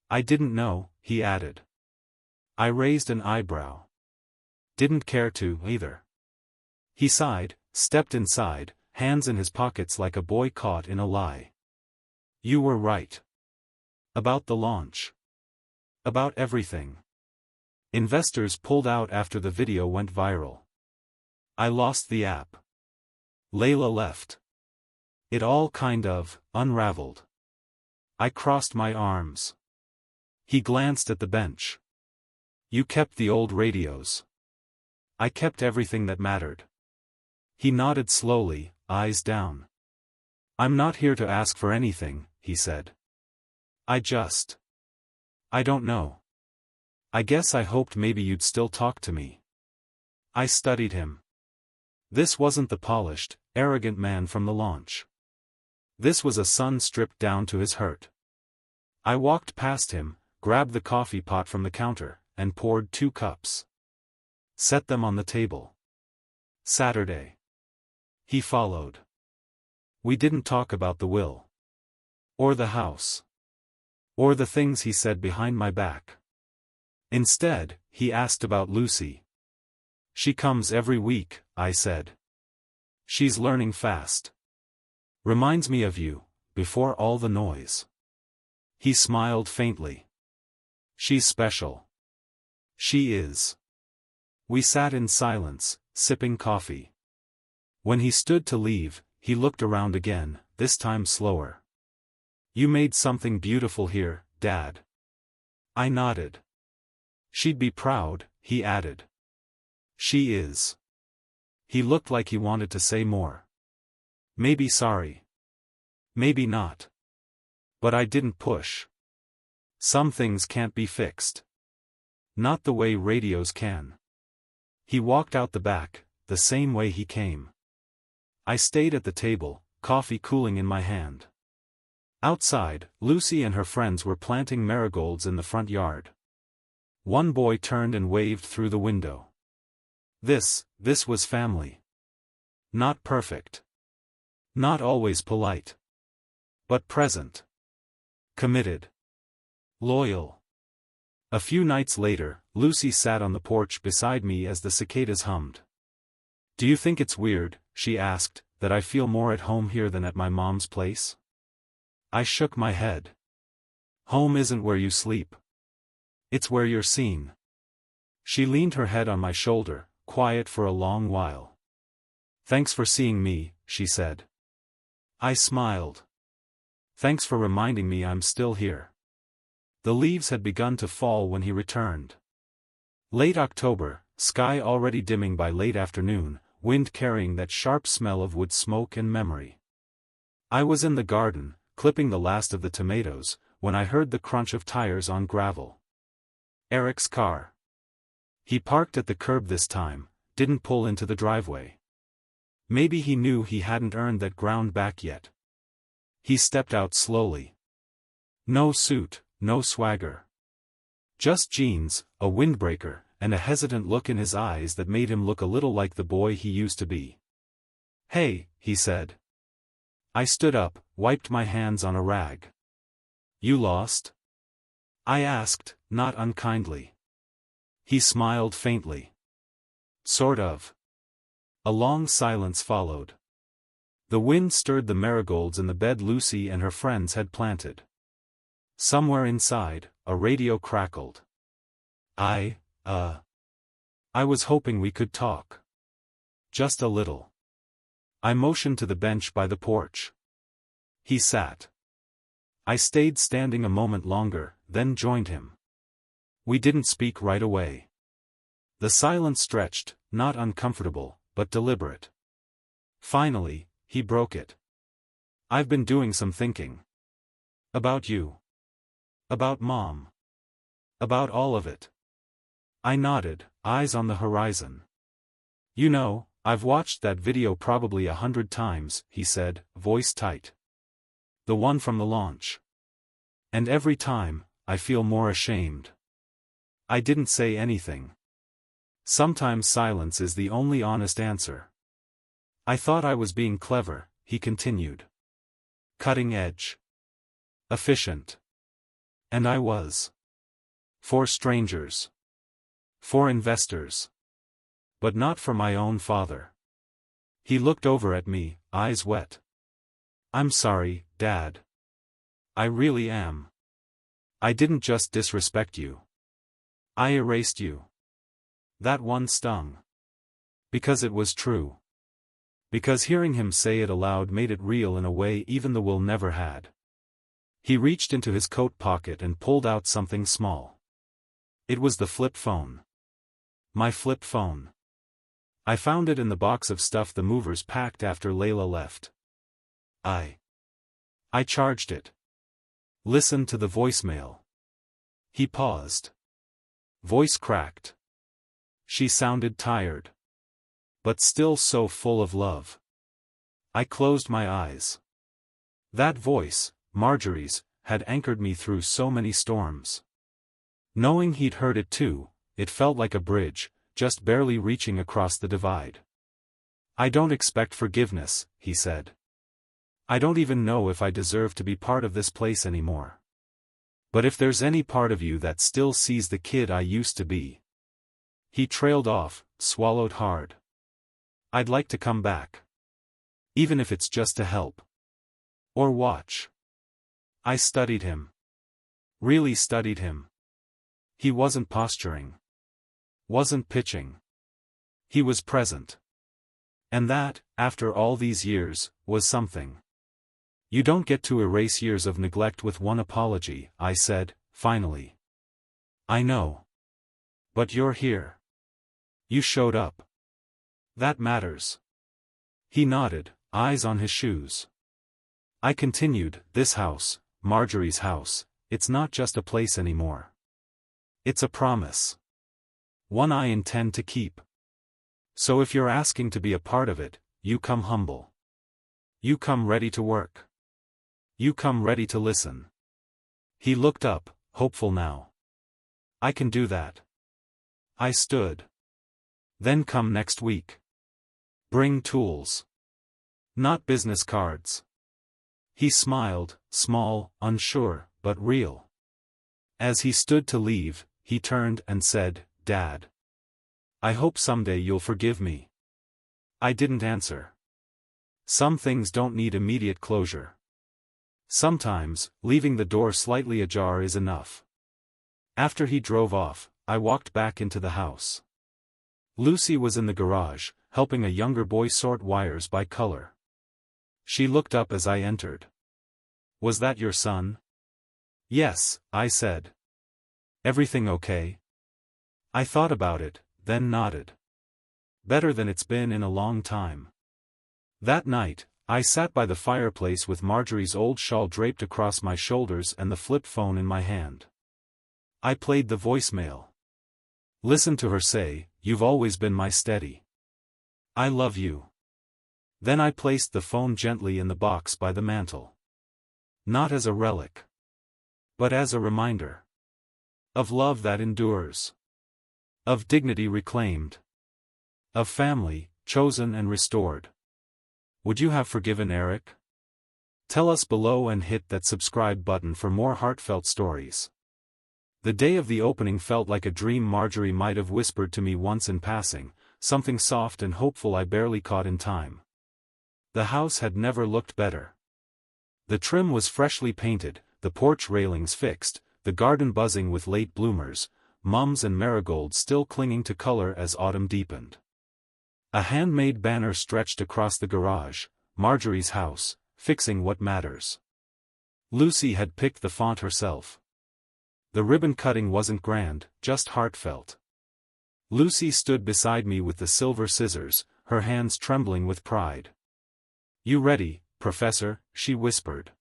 "I didn't know," he added. I raised an eyebrow. Didn't care to, either. He sighed, stepped inside, hands in his pockets like a boy caught in a lie. "You were right. About the launch. About everything. Investors pulled out after the video went viral. I lost the app. Layla left. It all kind of unraveled. I crossed my arms. He glanced at the bench. You kept the old radios. I kept everything that mattered. He nodded slowly, eyes down. I'm not here to ask for anything, he said. I don't know. I guess I hoped maybe you'd still talk to me. I studied him. This wasn't the polished, arrogant man from the launch. This was a son stripped down to his hurt. I walked past him, grabbed the coffee pot from the counter, and poured 2 cups. Set them on the table. Saturday. He followed. We didn't talk about the will. Or the house. Or the things he said behind my back. Instead, he asked about Lucy. She comes every week, I said. She's learning fast. Reminds me of you, before all the noise. He smiled faintly. She's special. She is. We sat in silence, sipping coffee. When he stood to leave, he looked around again, this time slower. You made something beautiful here, Dad. I nodded. She'd be proud, he added. She is. He looked like he wanted to say more. Maybe sorry. Maybe not. But I didn't push. Some things can't be fixed. Not the way radios can. He walked out the back, the same way he came. I stayed at the table, coffee cooling in my hand. Outside, Lucy and her friends were planting marigolds in the front yard. One boy turned and waved through the window. This was family. Not perfect. Not always polite. But present. Committed. Loyal. A few nights later, Lucy sat on the porch beside me as the cicadas hummed. Do you think it's weird, she asked, that I feel more at home here than at my mom's place? I shook my head. Home isn't where you sleep. It's where you're seen. She leaned her head on my shoulder, quiet for a long while. Thanks for seeing me, she said. I smiled. Thanks for reminding me I'm still here. The leaves had begun to fall when he returned. Late October, sky already dimming by late afternoon, wind carrying that sharp smell of wood smoke and memory. I was in the garden, clipping the last of the tomatoes, when I heard the crunch of tires on gravel. Eric's car. He parked at the curb this time, didn't pull into the driveway. Maybe he knew he hadn't earned that ground back yet. He stepped out slowly. No suit, no swagger. Just jeans, a windbreaker, and a hesitant look in his eyes that made him look a little like the boy he used to be. Hey, he said. I stood up, wiped my hands on a rag. You lost? I asked, not unkindly. He smiled faintly. Sort of. A long silence followed. The wind stirred the marigolds in the bed Lucy and her friends had planted. Somewhere inside, a radio crackled. I was hoping we could talk. Just a little. I motioned to the bench by the porch. He sat. I stayed standing a moment longer, then joined him. We didn't speak right away. The silence stretched, not uncomfortable, but deliberate. Finally, he broke it. I've been doing some thinking. About you. About Mom. About all of it. I nodded, eyes on the horizon. You know, I've watched that video probably 100 times, he said, voice tight. The one from the launch. And every time, I feel more ashamed. I didn't say anything. Sometimes silence is the only honest answer. I thought I was being clever, he continued. Cutting edge. Efficient. And I was. For strangers. For investors. But not for my own father. He looked over at me, eyes wet. I'm sorry, Dad. I really am. I didn't just disrespect you. I erased you. That one stung. Because it was true. Because hearing him say it aloud made it real in a way even the will never had. He reached into his coat pocket and pulled out something small. It was the flip phone. My flip phone. I found it in the box of stuff the movers packed after Layla left. I charged it. Listen to the voicemail. He paused. Voice cracked. She sounded tired. But still so full of love. I closed my eyes. That voice, Marjorie's, had anchored me through so many storms. Knowing he'd heard it too, it felt like a bridge, just barely reaching across the divide. I don't expect forgiveness, he said. I don't even know if I deserve to be part of this place anymore. But if there's any part of you that still sees the kid I used to be. He trailed off, swallowed hard. I'd like to come back. Even if it's just to help. Or watch. I studied him. Really studied him. He wasn't posturing. Wasn't pitching. He was present. And that, after all these years, was something. You don't get to erase years of neglect with one apology, I said, finally. I know. But you're here. You showed up. That matters. He nodded, eyes on his shoes. I continued, this house, Marjorie's house, it's not just a place anymore. It's a promise. One I intend to keep. So if you're asking to be a part of it, you come humble. You come ready to work. You come ready to listen. He looked up, hopeful now. I can do that. I stood. Then come next week. Bring tools. Not business cards. He smiled, small, unsure, but real. As he stood to leave, he turned and said, Dad. I hope someday you'll forgive me. I didn't answer. Some things don't need immediate closure. Sometimes, leaving the door slightly ajar is enough. After he drove off, I walked back into the house. Lucy was in the garage, helping a younger boy sort wires by color. She looked up as I entered. Was that your son? Yes, I said. Everything okay? I thought about it, then nodded. Better than it's been in a long time. That night, I sat by the fireplace with Marjorie's old shawl draped across my shoulders and the flip phone in my hand. I played the voicemail. Listened to her say, You've always been my steady. I love you. Then I placed the phone gently in the box by the mantel. Not as a relic. But as a reminder. Of love that endures. Of dignity reclaimed. Of family, chosen and restored. Would you have forgiven Eric? Tell us below and hit that subscribe button for more heartfelt stories. The day of the opening felt like a dream Marjorie might have whispered to me once in passing, something soft and hopeful I barely caught in time. The house had never looked better. The trim was freshly painted, the porch railings fixed, the garden buzzing with late bloomers, mums and marigolds still clinging to color as autumn deepened. A handmade banner stretched across the garage, Marjorie's house, fixing what matters. Lucy had picked the font herself. The ribbon cutting wasn't grand, just heartfelt. Lucy stood beside me with the silver scissors, her hands trembling with pride. You ready, Professor? She whispered.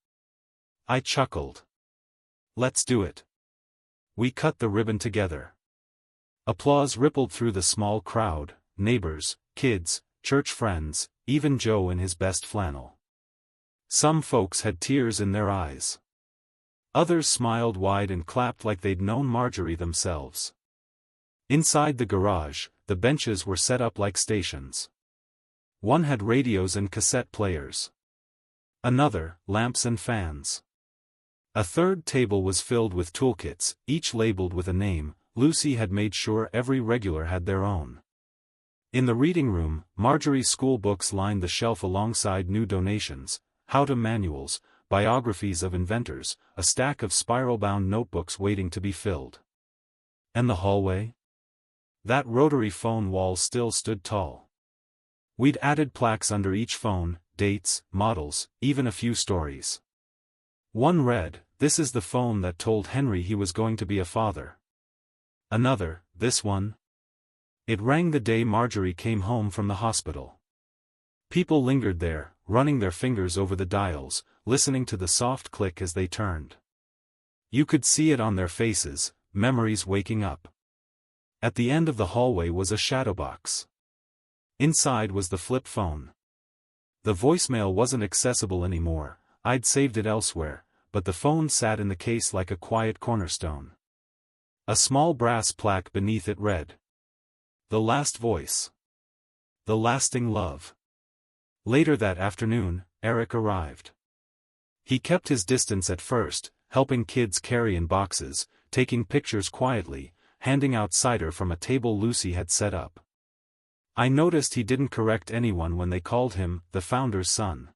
I chuckled. Let's do it. We cut the ribbon together. Applause rippled through the small crowd, neighbors, kids, church friends, even Joe in his best flannel. Some folks had tears in their eyes. Others smiled wide and clapped like they'd known Marjorie themselves. Inside the garage, the benches were set up like stations. One had radios and cassette players. Another, lamps and fans. A third table was filled with toolkits, each labeled with a name. Lucy had made sure every regular had their own. In the reading room, Marjorie's school books lined the shelf alongside new donations, how-to manuals, biographies of inventors, a stack of spiral-bound notebooks waiting to be filled. And the hallway? That rotary phone wall still stood tall. We'd added plaques under each phone, dates, models, even a few stories. One read, "This is the phone that told Henry he was going to be a father." Another, "This one?" It rang the day Marjorie came home from the hospital. People lingered there, running their fingers over the dials, listening to the soft click as they turned. You could see it on their faces, memories waking up. At the end of the hallway was a shadow box. Inside was the flip phone. The voicemail wasn't accessible anymore, I'd saved it elsewhere, but the phone sat in the case like a quiet cornerstone. A small brass plaque beneath it read, "The last voice. The lasting love." Later that afternoon, Eric arrived. He kept his distance at first, helping kids carry in boxes, taking pictures quietly, handing out cider from a table Lucy had set up. I noticed he didn't correct anyone when they called him the founder's son.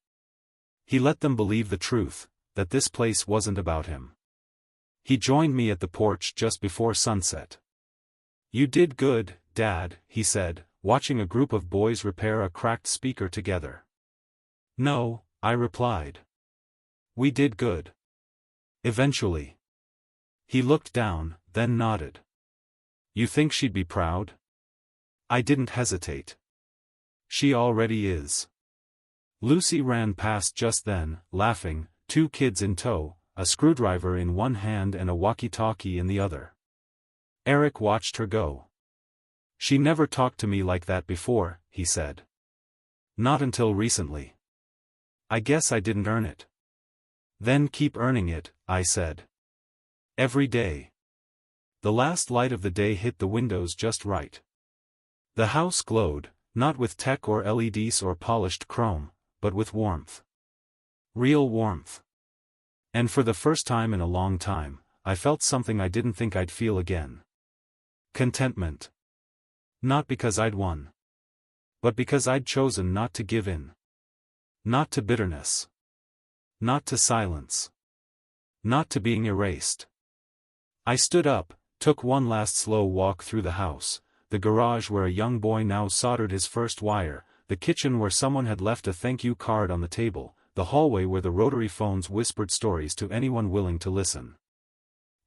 He let them believe the truth, that this place wasn't about him. He joined me at the porch just before sunset. "You did good, Dad," he said, watching a group of boys repair a cracked speaker together. "No," I replied. "We did good. Eventually." He looked down, then nodded. "You think she'd be proud?" I didn't hesitate. "She already is." Lucy ran past just then, laughing, two kids in tow, a screwdriver in one hand and a walkie-talkie in the other. Eric watched her go. "She never talked to me like that before," he said. "Not until recently. I guess I didn't earn it." "Then keep earning it," I said. "Every day." The last light of the day hit the windows just right. The house glowed, not with tech or LEDs or polished chrome, but with warmth. Real warmth. And for the first time in a long time, I felt something I didn't think I'd feel again. Contentment. Not because I'd won. But because I'd chosen not to give in. Not to bitterness. Not to silence. Not to being erased. I stood up, took one last slow walk through the house, the garage where a young boy now soldered his first wire, the kitchen where someone had left a thank you card on the table, the hallway where the rotary phones whispered stories to anyone willing to listen.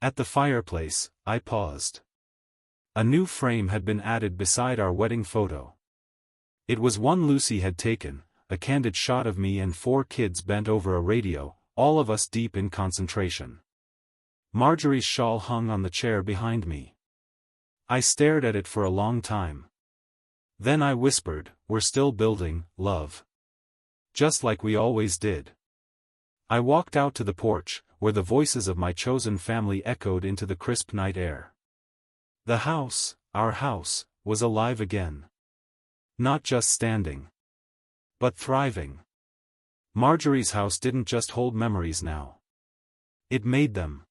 At the fireplace, I paused. A new frame had been added beside our wedding photo. It was one Lucy had taken, a candid shot of me and four kids bent over a radio, all of us deep in concentration. Marjorie's shawl hung on the chair behind me. I stared at it for a long time. Then I whispered, "We're still building, love. Just like we always did." I walked out to the porch, where the voices of my chosen family echoed into the crisp night air. The house, our house, was alive again. Not just standing. But thriving. Marjorie's house didn't just hold memories now. It made them.